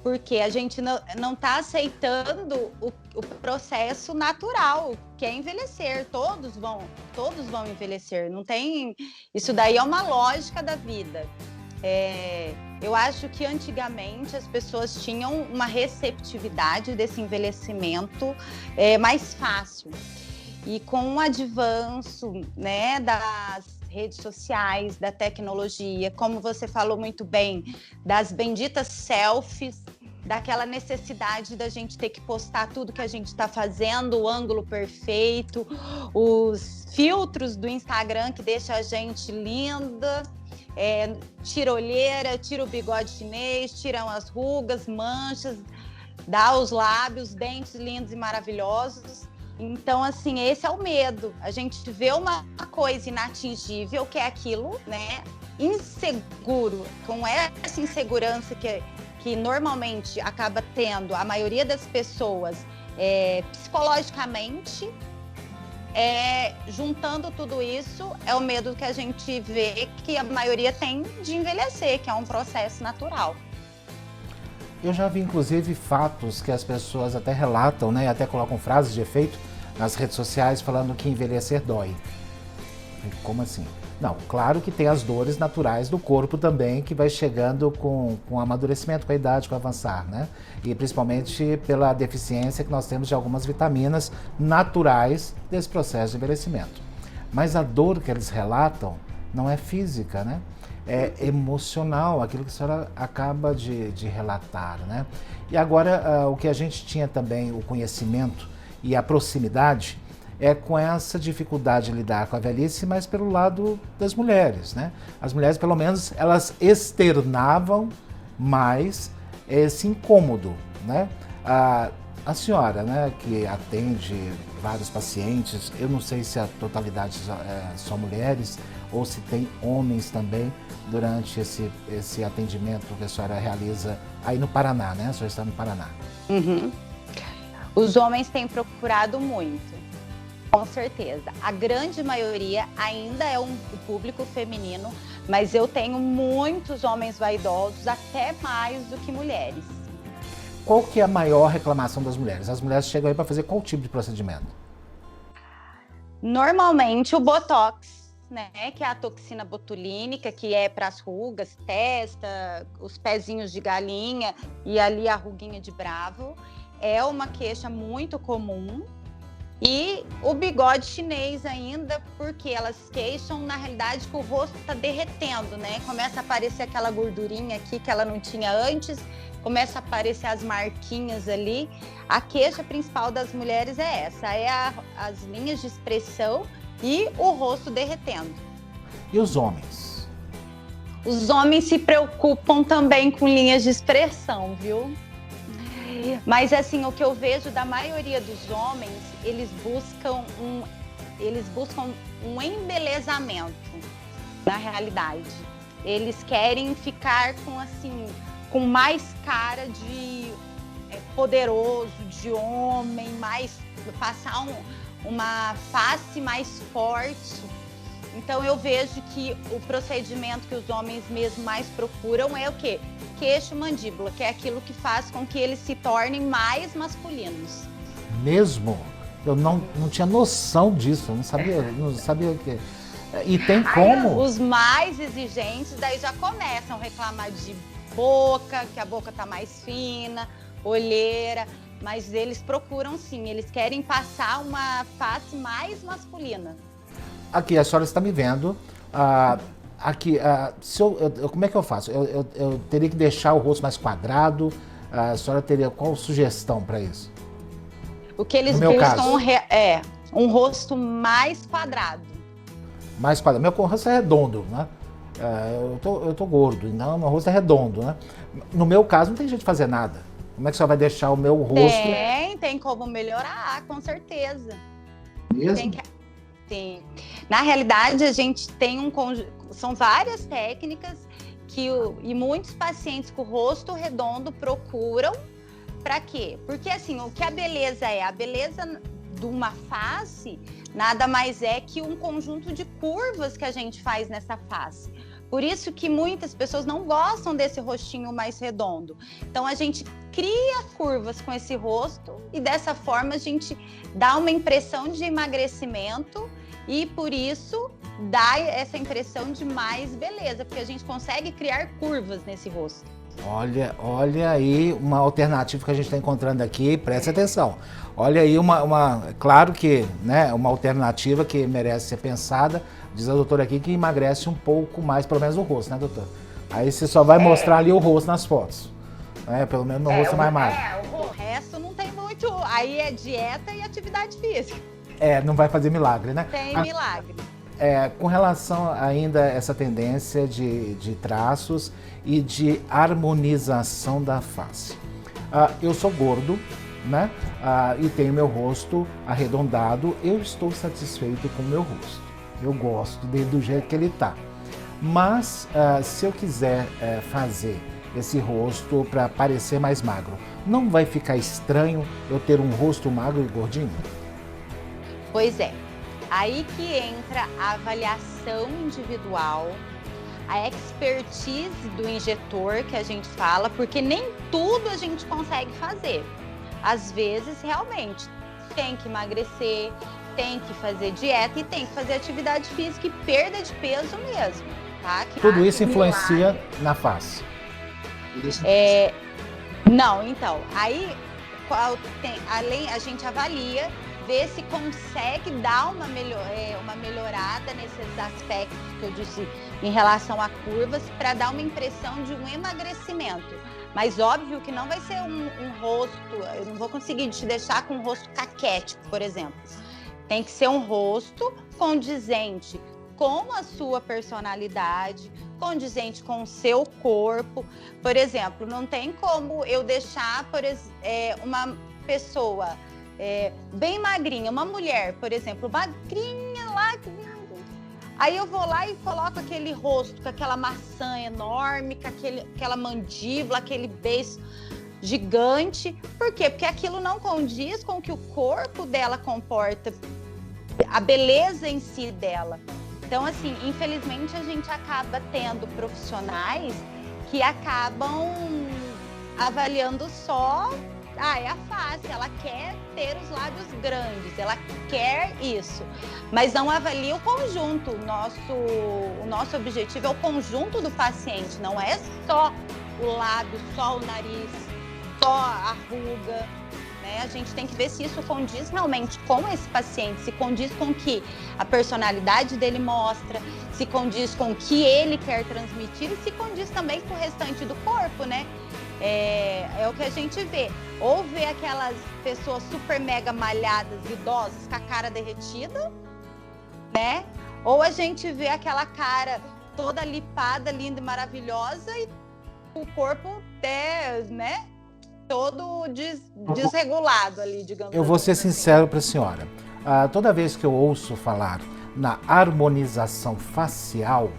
Porque a gente não está aceitando o processo natural, que é envelhecer. Todos vão envelhecer. Não tem... Isso daí é uma lógica da vida. Eu acho que antigamente as pessoas tinham uma receptividade desse envelhecimento mais fácil. E com o avanço, né, das redes sociais, da tecnologia, como você falou muito bem, das benditas selfies, daquela necessidade da gente ter que postar tudo que a gente está fazendo, o ângulo perfeito, os filtros do Instagram que deixa a gente linda, tira a olheira, tira o bigode chinês, tiram as rugas, manchas, dá os lábios, dentes lindos e maravilhosos. Então, assim, esse é o medo. A gente vê uma coisa inatingível, que é aquilo, né, inseguro, com essa insegurança que normalmente acaba tendo a maioria das pessoas psicologicamente, juntando tudo isso, é o medo que a gente vê que a maioria tem de envelhecer, que é um processo natural. Eu já vi, inclusive, fatos que as pessoas até relatam, né, até colocam frases de efeito nas redes sociais falando que envelhecer dói. Como assim? Não, claro que tem as dores naturais do corpo também, que vai chegando com o amadurecimento, com a idade, com o avançar, né? E principalmente pela deficiência que nós temos de algumas vitaminas naturais desse processo de envelhecimento. Mas a dor que eles relatam não é física, né? É emocional, aquilo que a senhora acaba de relatar, né? E agora, o que a gente tinha também, o conhecimento e a proximidade, é com essa dificuldade de lidar com a velhice, mas pelo lado das mulheres, né? As mulheres, pelo menos, elas externavam mais esse incômodo, né? A senhora, né, que atende vários pacientes, eu não sei se a totalidade são mulheres ou se tem homens também durante esse atendimento que a senhora realiza aí no Paraná, né? A senhora está no Paraná. Uhum. Os homens têm procurado muito. Com certeza. A grande maioria ainda é o público feminino, mas eu tenho muitos homens vaidosos, até mais do que mulheres. Qual que é a maior reclamação das mulheres? As mulheres chegam aí para fazer qual tipo de procedimento? Normalmente o Botox, né, que é a toxina botulínica, que é para as rugas, testa, os pezinhos de galinha e ali a ruguinha de bravo, é uma queixa muito comum. E o bigode chinês ainda, porque elas queixam, na realidade, que o rosto está derretendo, né? Começa a aparecer aquela gordurinha aqui que ela não tinha antes, começa a aparecer as marquinhas ali. A queixa principal das mulheres é essa, as linhas de expressão e o rosto derretendo. E os homens? Os homens se preocupam também com linhas de expressão, viu? Mas assim, o que eu vejo da maioria dos homens, eles buscam um embelezamento, na realidade. Eles querem ficar com mais cara de poderoso, de homem, passar uma face mais forte. Então eu vejo que o procedimento que os homens mesmo mais procuram é o quê? Queixo-mandíbula, que é aquilo que faz com que eles se tornem mais masculinos. Mesmo? Eu não tinha noção disso, eu não sabia o que. E tem como? Os mais exigentes daí já começam a reclamar de boca, que a boca tá mais fina, olheira, mas eles procuram sim, eles querem passar uma face mais masculina. Aqui, a senhora está me vendo. Aqui, como é que eu faço? Eu teria que deixar o rosto mais quadrado? A senhora teria qual sugestão para isso? O que eles buscam é um rosto mais quadrado. Mais quadrado. Meu rosto é redondo, né? eu tô gordo, então meu rosto é redondo, né? No meu caso, não tem jeito de fazer nada. Como é que você vai deixar o meu rosto... Tem como melhorar, com certeza. Mesmo? Sim. Na realidade, a gente tem são várias técnicas e muitos pacientes com o rosto redondo procuram. Para quê? Porque assim, o que a beleza é? A beleza de uma face nada mais é que um conjunto de curvas que a gente faz nessa face. Por isso que muitas pessoas não gostam desse rostinho mais redondo. Então a gente cria curvas com esse rosto e dessa forma a gente dá uma impressão de emagrecimento e por isso dá essa impressão de mais beleza, porque a gente consegue criar curvas nesse rosto. Olha aí uma alternativa que a gente está encontrando aqui, preste atenção. Olha aí claro que, né, uma alternativa que merece ser pensada, diz a doutora aqui que emagrece um pouco mais, pelo menos o rosto, né, doutor? Aí você só vai mostrar ali o rosto nas fotos, né? Pelo menos meu rosto é mais magro. O resto não tem muito, aí é dieta e atividade física. Não vai fazer milagre, né? Tem milagre. Com relação ainda a essa tendência de traços e de harmonização da face. Eu sou gordo, né? E tenho meu rosto arredondado. Eu estou satisfeito com o meu rosto. Eu gosto dele do jeito que ele está. Mas se eu quiser fazer esse rosto para parecer mais magro, não vai ficar estranho eu ter um rosto magro e gordinho? Pois é. Aí que entra a avaliação individual, a expertise do injetor que a gente fala, porque nem tudo a gente consegue fazer. Às vezes, realmente, tem que emagrecer, tem que fazer dieta e tem que fazer atividade física e perda de peso mesmo, tá? Tudo isso influencia na face? Não, então, aí além a gente avalia, ver se consegue dar uma melhorada nesses aspectos que eu disse em relação a curvas, para dar uma impressão de um emagrecimento. Mas óbvio que não vai ser um rosto, eu não vou conseguir te deixar com um rosto caquético, por exemplo. Tem que ser um rosto condizente com a sua personalidade, condizente com o seu corpo. Por exemplo, não tem como eu deixar uma pessoa bem magrinha, uma mulher, por exemplo, magrinha lá, aí eu vou lá e coloco aquele rosto com aquela maçã enorme, com aquela mandíbula, aquele beiço gigante. Por quê? Porque aquilo não condiz com o que o corpo dela comporta, a beleza em si dela. Então, assim, infelizmente a gente acaba tendo profissionais que acabam avaliando só é a face, ela quer ter os lábios grandes, ela quer isso, mas não avalia o conjunto. O nosso objetivo é o conjunto do paciente, não é só o lábio, só o nariz, só a ruga, né? A gente tem que ver se isso condiz realmente com esse paciente, se condiz com o que a personalidade dele mostra, se condiz com o que ele quer transmitir e se condiz também com o restante do corpo, né? É o que a gente vê. Ou vê aquelas pessoas super mega malhadas, idosas, com a cara derretida, né? Ou a gente vê aquela cara toda lipada, linda e maravilhosa e o corpo né? Todo desregulado ali, digamos assim. Eu vou ser sincero para a senhora. Toda vez que eu ouço falar na harmonização facial,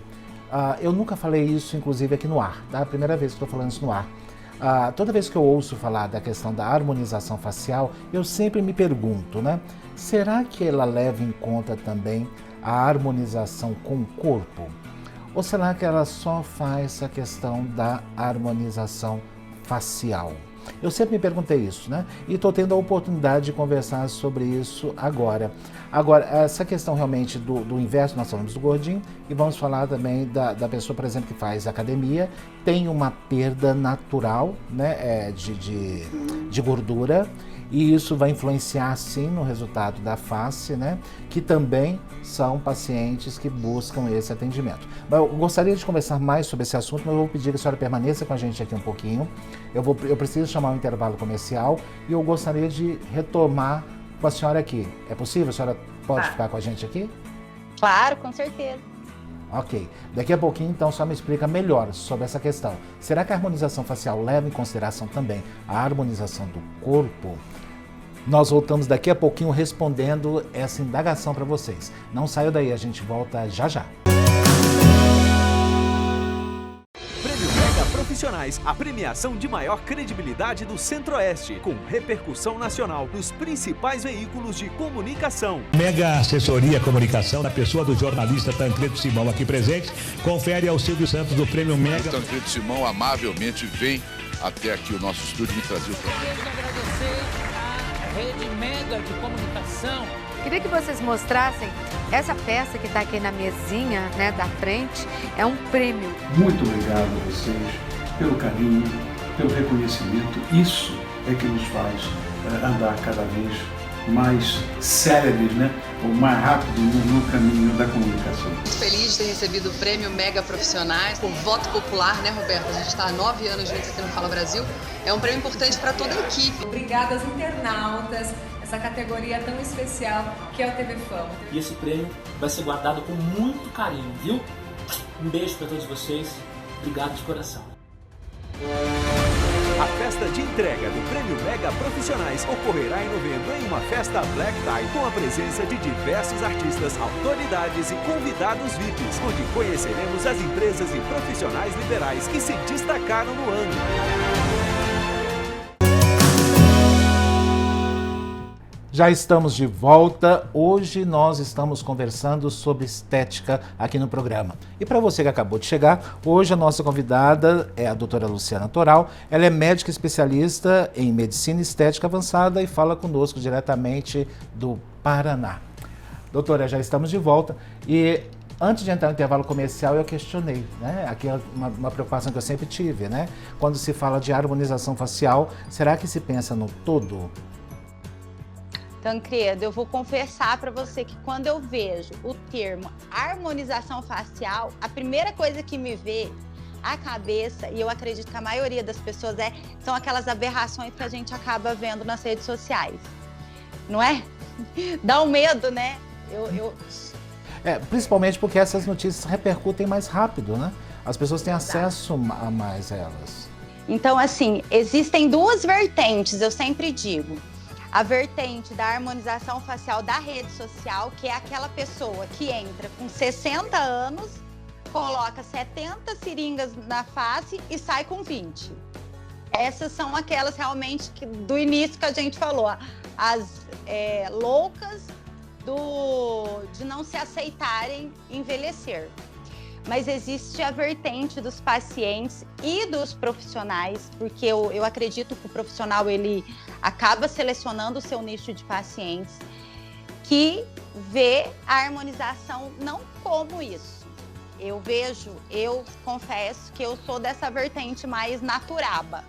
eu nunca falei isso, inclusive, aqui no ar. Tá? É a primeira vez que estou falando isso no ar. Toda vez que eu ouço falar da questão da harmonização facial, eu sempre me pergunto, né? Será que ela leva em conta também a harmonização com o corpo? Ou será que ela só faz a questão da harmonização facial? Eu sempre me perguntei isso, né? E estou tendo a oportunidade de conversar sobre isso agora. Agora, essa questão realmente do inverso, nós falamos do gordinho e vamos falar também da pessoa, por exemplo, que faz academia, tem uma perda natural, né, de gordura, e isso vai influenciar sim no resultado da face, né? Que também são pacientes que buscam esse atendimento. Mas eu gostaria de conversar mais sobre esse assunto, mas eu vou pedir que a senhora permaneça com a gente aqui um pouquinho. Eu preciso chamar um intervalo comercial e eu gostaria de retomar com a senhora aqui. É possível? A senhora pode ficar com a gente aqui? Claro, com certeza. Ok. Daqui a pouquinho, então, só me explica melhor sobre essa questão. Será que a harmonização facial leva em consideração também a harmonização do corpo? Nós voltamos daqui a pouquinho respondendo essa indagação para vocês. Não saiam daí, a gente volta já já. Prêmio Mega Profissionais, a premiação de maior credibilidade do Centro-Oeste, com repercussão nacional nos principais veículos de comunicação. Mega Assessoria Comunicação, na pessoa do jornalista Tancredo Simão aqui presente, confere ao Silvio Santos do Prêmio Mega. O Tancredo Simão amavelmente vem até aqui o nosso estúdio me trazer o programa. Quero agradecer à Rede Mega de Comunicação. Queria que vocês mostrassem essa peça que está aqui na mesinha, né, da frente. É um prêmio. Muito obrigado a vocês pelo carinho, pelo reconhecimento. Isso é que nos faz andar cada vez mais céleres, né? Ou mais rápido no caminho da comunicação. Muito feliz de ter recebido o Prêmio Mega Profissionais por voto popular, né, Roberto? A gente está há 9 anos juntos aqui no Fala Brasil. É um prêmio importante para toda a equipe. Obrigada aos internautas, essa categoria tão especial que é o TV Fama. E esse prêmio vai ser guardado com muito carinho, viu? Um beijo para todos vocês. Obrigado de coração. A festa de entrega do Prêmio Mega Profissionais ocorrerá em novembro em uma festa Black Tie com a presença de diversos artistas, autoridades e convidados VIPs, onde conheceremos as empresas e profissionais liberais que se destacaram no ano. Já estamos de volta. Hoje nós estamos conversando sobre estética aqui no programa. E para você que acabou de chegar, hoje a nossa convidada é a doutora Luciana Toral. Ela é médica especialista em medicina estética avançada e fala conosco diretamente do Paraná. Doutora, já estamos de volta e antes de entrar no intervalo comercial eu questionei, né? Aqui é uma preocupação que eu sempre tive, né? Quando se fala de harmonização facial, será que se pensa no todo? Tancredo, eu vou confessar para você que quando eu vejo o termo harmonização facial, a primeira coisa que me vê à cabeça, e eu acredito que a maioria das pessoas são aquelas aberrações que a gente acaba vendo nas redes sociais, não é? Dá um medo, né? Principalmente porque essas notícias repercutem mais rápido, né? As pessoas têm acesso a mais a elas. Então, assim, existem duas vertentes, eu sempre digo. A vertente da harmonização facial da rede social, que é aquela pessoa que entra com 60 anos, coloca 70 seringas na face e sai com 20. Essas são aquelas realmente do início que a gente falou, as loucas de não se aceitarem envelhecer. Mas existe a vertente dos pacientes e dos profissionais, porque eu acredito que o profissional ele acaba selecionando o seu nicho de pacientes, que vê a harmonização não como isso. Eu confesso que eu sou dessa vertente mais natureba,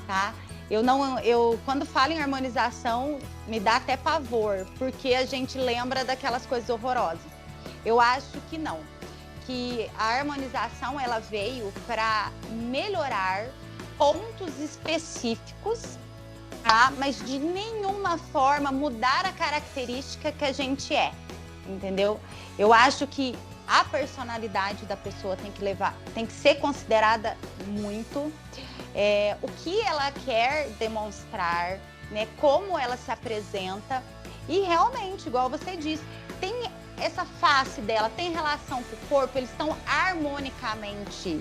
tá? Quando falo em harmonização, me dá até pavor, porque a gente lembra daquelas coisas horrorosas. Eu acho que não, que a harmonização ela veio para melhorar pontos específicos, tá? Mas de nenhuma forma mudar a característica que a gente entendeu? Eu acho que a personalidade da pessoa tem que ser considerada muito, o que ela quer demonstrar, né? Como ela se apresenta e realmente, igual você disse, tem essa face dela, tem relação com o corpo, eles estão harmonicamente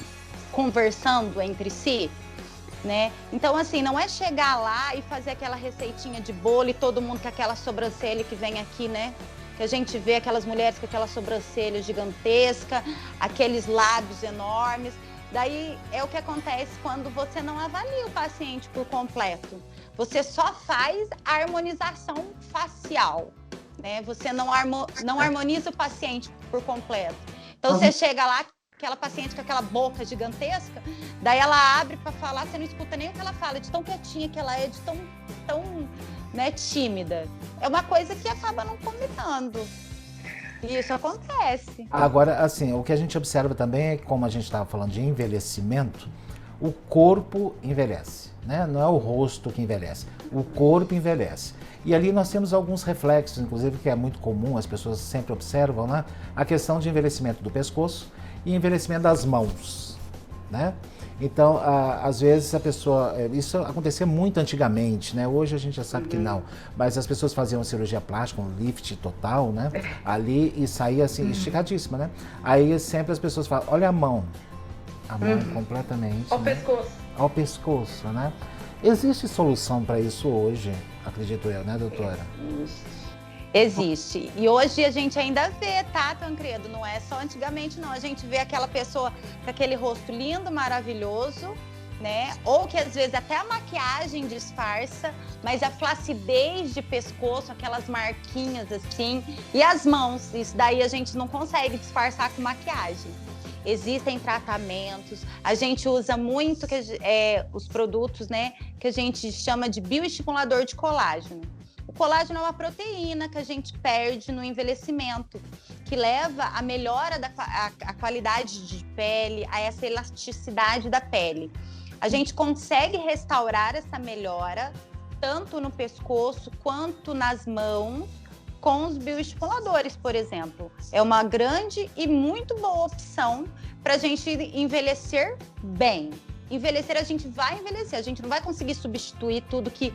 conversando entre si, né? Então, assim, não é chegar lá e fazer aquela receitinha de bolo e todo mundo com aquela sobrancelha que vem aqui, né? Que a gente vê aquelas mulheres com aquela sobrancelha gigantesca, aqueles lábios enormes. Daí é o que acontece quando você não avalia o paciente por completo. Você só faz a harmonização facial, né? Você não harmoniza o paciente por completo. Então você chega lá, aquela paciente com aquela boca gigantesca, daí ela abre para falar, você não escuta nem o que ela fala, de tão quietinha que ela é, de tão né, tímida. É uma coisa que acaba não combinando. E isso acontece. Agora, assim, o que a gente observa também é que, como a gente estava falando de envelhecimento, o corpo envelhece, né? Não é o rosto que envelhece, o corpo envelhece. E ali nós temos alguns reflexos, inclusive, que é muito comum, as pessoas sempre observam, né? A questão de envelhecimento do pescoço e envelhecimento das mãos, né? Então, às vezes a pessoa... Isso acontecia muito antigamente, né? Hoje a gente já sabe que não. Mas as pessoas faziam cirurgia plástica, um lift total, né? Ali e saía assim, esticadíssima, né? Aí sempre as pessoas falam, olha a mão. A mão completamente... Ao né? pescoço. Ao pescoço, né? Existe solução para isso hoje, acredito eu, né, doutora? Existe. E hoje a gente ainda vê, tá, Tancredo? Não é só antigamente, não. A gente vê aquela pessoa com aquele rosto lindo, maravilhoso, né? Ou que às vezes até a maquiagem disfarça, mas a flacidez de pescoço, aquelas marquinhas assim, e as mãos, isso daí a gente não consegue disfarçar com maquiagem. Existem tratamentos, a gente usa muito os produtos, né, que a gente chama de bioestimulador de colágeno. O colágeno é uma proteína que a gente perde no envelhecimento, que leva à melhora da qualidade de pele, a essa elasticidade da pele. A gente consegue restaurar essa melhora tanto no pescoço quanto nas mãos, com os bioestimuladores, por exemplo. É uma grande e muito boa opção para a gente envelhecer bem. Envelhecer, a gente vai envelhecer, a gente não vai conseguir substituir tudo que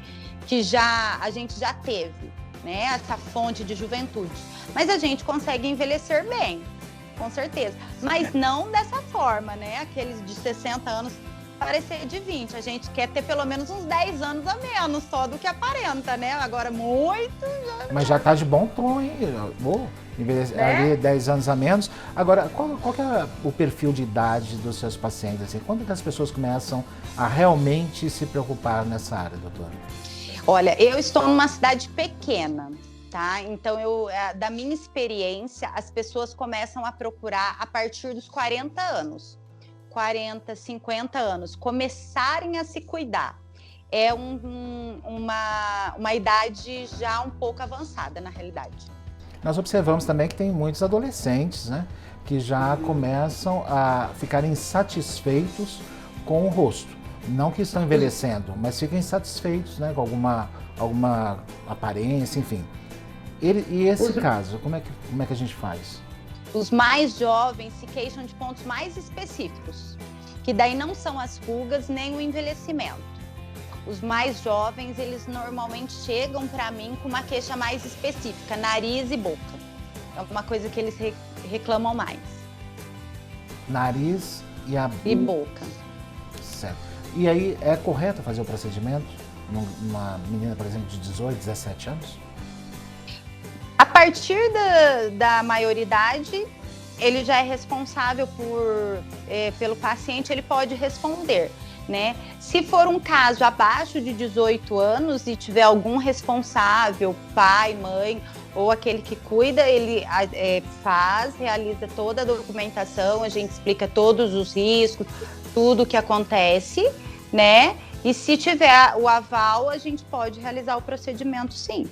a gente já teve, né? Essa fonte de juventude. Mas a gente consegue envelhecer bem, com certeza. Mas não dessa forma, né? Aqueles de 60 anos parecer de 20. A gente quer ter pelo menos uns 10 anos a menos só do que aparenta, né? Agora, muito... Mas já tá de bom tom, hein? Ali 10 anos a menos. Agora, qual que é o perfil de idade dos seus pacientes? Assim? Quando que as pessoas começam a realmente se preocupar nessa área, doutora? Olha, eu estou numa cidade pequena, tá? Então, da minha experiência, as pessoas começam a procurar a partir dos 40 anos. 40, 50 anos, começarem a se cuidar. É uma idade já um pouco avançada, na realidade. Nós observamos também que tem muitos adolescentes, né, que já começam a ficar insatisfeitos com o rosto. Não que estão envelhecendo, mas ficam insatisfeitos, né, com alguma aparência, enfim. E esse caso, como é que a gente faz? Os mais jovens se queixam de pontos mais específicos, que daí não são as rugas nem o envelhecimento. Os mais jovens, eles normalmente chegam para mim com uma queixa mais específica, nariz e boca. É uma coisa que eles reclamam mais. Nariz e boca. Certo. E aí, é correto fazer o procedimento numa menina, por exemplo, de 18, 17 anos? A partir da maioridade, ele já é responsável pelo paciente, ele pode responder, né? Se for um caso abaixo de 18 anos e tiver algum responsável, pai, mãe, ou aquele que cuida, ele realiza toda a documentação, a gente explica todos os riscos, tudo o que acontece, né? E se tiver o aval, a gente pode realizar o procedimento, sim.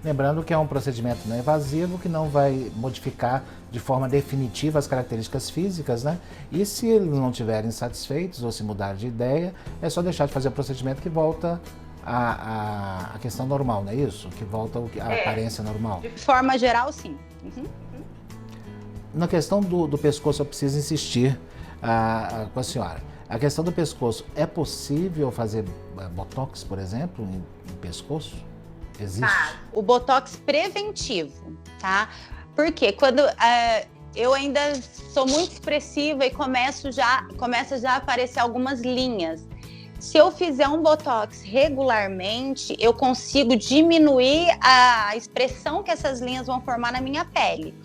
Lembrando que é um procedimento não invasivo, que não vai modificar de forma definitiva as características físicas, né? E se eles não estiverem satisfeitos ou se mudar de ideia, é só deixar de fazer o procedimento que volta a questão normal, não é isso? Que volta a aparência normal. De forma geral, sim. Na questão do pescoço, eu preciso insistir com a senhora. A questão do pescoço, é possível fazer botox, por exemplo, no pescoço? Existe? O botox preventivo, tá? Porque quando eu ainda sou muito expressiva e começa já a aparecer algumas linhas. Se eu fizer um botox regularmente, eu consigo diminuir a expressão que essas linhas vão formar na minha pele.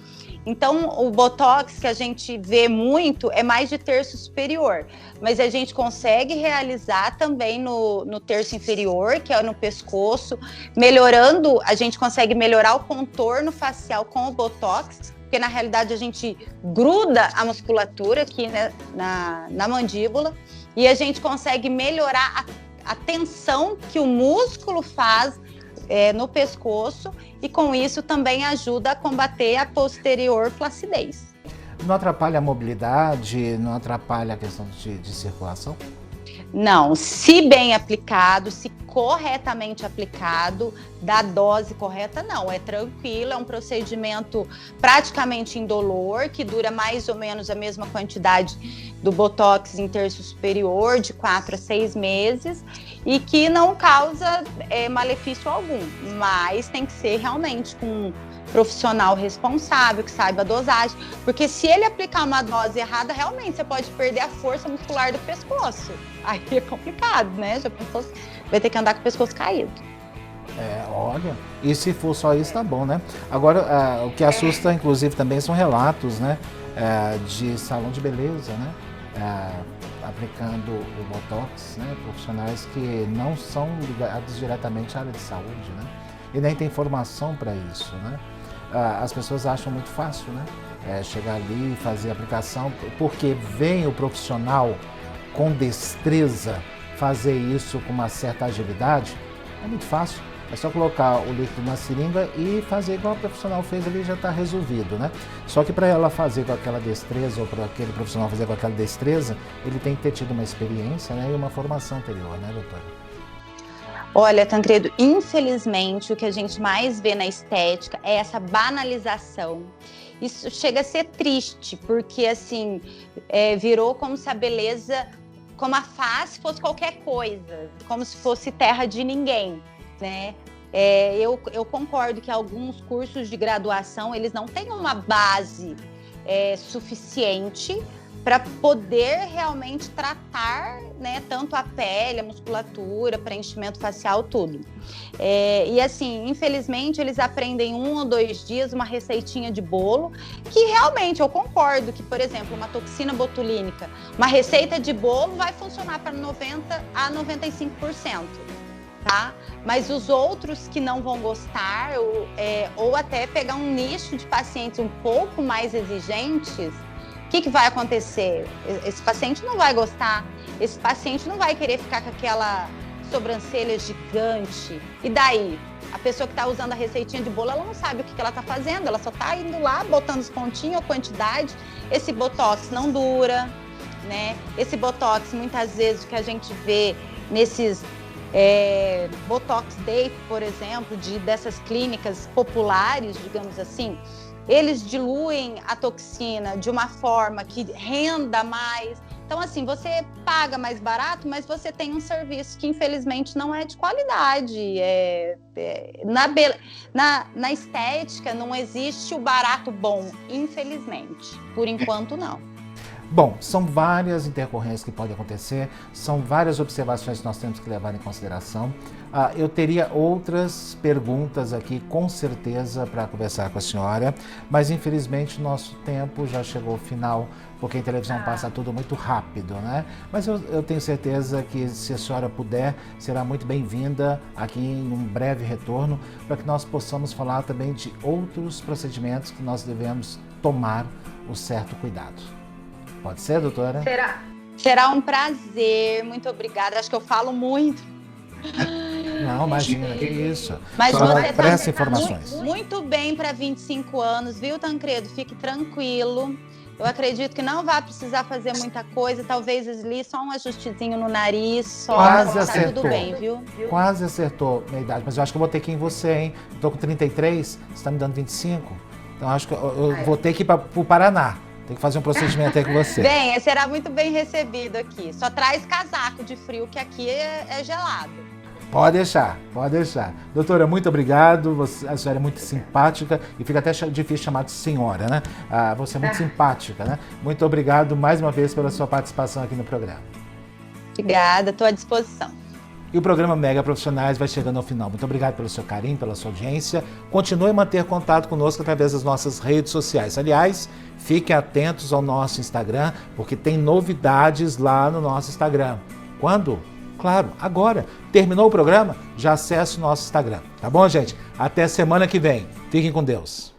Então, o botox que a gente vê muito é mais de terço superior, mas a gente consegue realizar também no terço inferior, que é no pescoço, melhorando, a gente consegue melhorar o contorno facial com o botox, porque na realidade a gente gruda a musculatura aqui, né, na mandíbula, e a gente consegue melhorar a tensão que o músculo faz no pescoço, e com isso também ajuda a combater a posterior flacidez. Não atrapalha a mobilidade, não atrapalha a questão de circulação? Não, se bem aplicado, se corretamente aplicado, da dose correta, não. É tranquilo, é um procedimento praticamente indolor, que dura mais ou menos a mesma quantidade do Botox intersto superior, de 4 a 6 meses, e que não causa malefício algum. Mas tem que ser realmente com um profissional responsável, que saiba a dosagem, porque se ele aplicar uma dose errada, realmente você pode perder a força muscular do pescoço. Aí é complicado, né? Já pensou, vai ter que andar com o pescoço caído. Olha, e se for só isso, tá bom, né? Agora, o que assusta, inclusive, também são relatos, né? De salão de beleza, né? Aplicando o Botox, né? Profissionais que não são ligados diretamente à área de saúde, né? E nem tem formação para isso, né? As pessoas acham muito fácil, né? Chegar ali e fazer a aplicação, porque vem o profissional com destreza fazer isso com uma certa agilidade. É muito fácil, é só colocar o líquido na seringa e fazer igual o profissional fez ali, já está resolvido, né? Só que para ela fazer com aquela destreza, ou para aquele profissional fazer com aquela destreza, ele tem que ter tido uma experiência, né, e uma formação anterior, né, doutora? Olha, Tancredo, infelizmente o que a gente mais vê na estética é essa banalização. Isso chega a ser triste, porque assim, virou como se a beleza, como a face fosse qualquer coisa, como se fosse terra de ninguém, né? Eu concordo que alguns cursos de graduação, eles não têm uma base suficiente para poder realmente tratar, né, tanto a pele, a musculatura, preenchimento facial, tudo. E assim, infelizmente, eles aprendem 1 ou 2 dias uma receitinha de bolo, que realmente eu concordo que, por exemplo, uma toxina botulínica, uma receita de bolo vai funcionar para 90% a 95%. Tá? Mas os outros que não vão gostar, ou até pegar um nicho de pacientes um pouco mais exigentes, o que vai acontecer? Esse paciente não vai gostar, esse paciente não vai querer ficar com aquela sobrancelha gigante. E daí? A pessoa que está usando a receitinha de bolo, ela não sabe o que ela está fazendo, ela só está indo lá, botando os pontinhos, a quantidade. Esse Botox não dura, né? Esse Botox, muitas vezes, o que a gente vê nesses Botox Day, por exemplo, dessas clínicas populares, digamos assim, eles diluem a toxina de uma forma que renda mais. Então, assim, você paga mais barato, mas você tem um serviço que, infelizmente, não é de qualidade. Na estética, não existe o barato bom, infelizmente. Por enquanto, não. Bom, são várias intercorrências que podem acontecer, são várias observações que nós temos que levar em consideração. Eu teria outras perguntas aqui, com certeza, para conversar com a senhora, mas infelizmente nosso tempo já chegou ao final, porque em televisão passa tudo muito rápido, né? Mas eu tenho certeza que, se a senhora puder, será muito bem-vinda aqui em um breve retorno, para que nós possamos falar também de outros procedimentos que nós devemos tomar o certo cuidado. Pode ser, doutora? Será um prazer, muito obrigada. Acho que eu falo muito. Não, imagina, que isso. Mas você presta informações. Muito bem para 25 anos, viu, Tancredo? Fique tranquilo. Eu acredito que não vai precisar fazer muita coisa, talvez ali só um ajustezinho no nariz, só. Quase tá acertou. Tudo bem, viu? Quase acertou minha idade, mas eu acho que eu vou ter que ir em você, hein? Tô com 33, você tá me dando 25, então acho que eu vou ter que ir pro Paraná. Tem que fazer um procedimento aí com você. Bem, será muito bem recebido aqui. Só traz casaco de frio, que aqui é gelado. Pode deixar, pode deixar. Doutora, muito obrigado. A senhora é muito simpática e fica até difícil chamar de senhora, né? Você é muito simpática, né? Muito obrigado mais uma vez pela sua participação aqui no programa. Obrigada, estou à disposição. E o programa Mega Profissionais vai chegando ao final. Muito obrigado pelo seu carinho, pela sua audiência. Continue a manter contato conosco através das nossas redes sociais. Aliás, fiquem atentos ao nosso Instagram, porque tem novidades lá no nosso Instagram. Quando? Claro, agora. Terminou o programa? Já acesse o nosso Instagram. Tá bom, gente? Até semana que vem. Fiquem com Deus.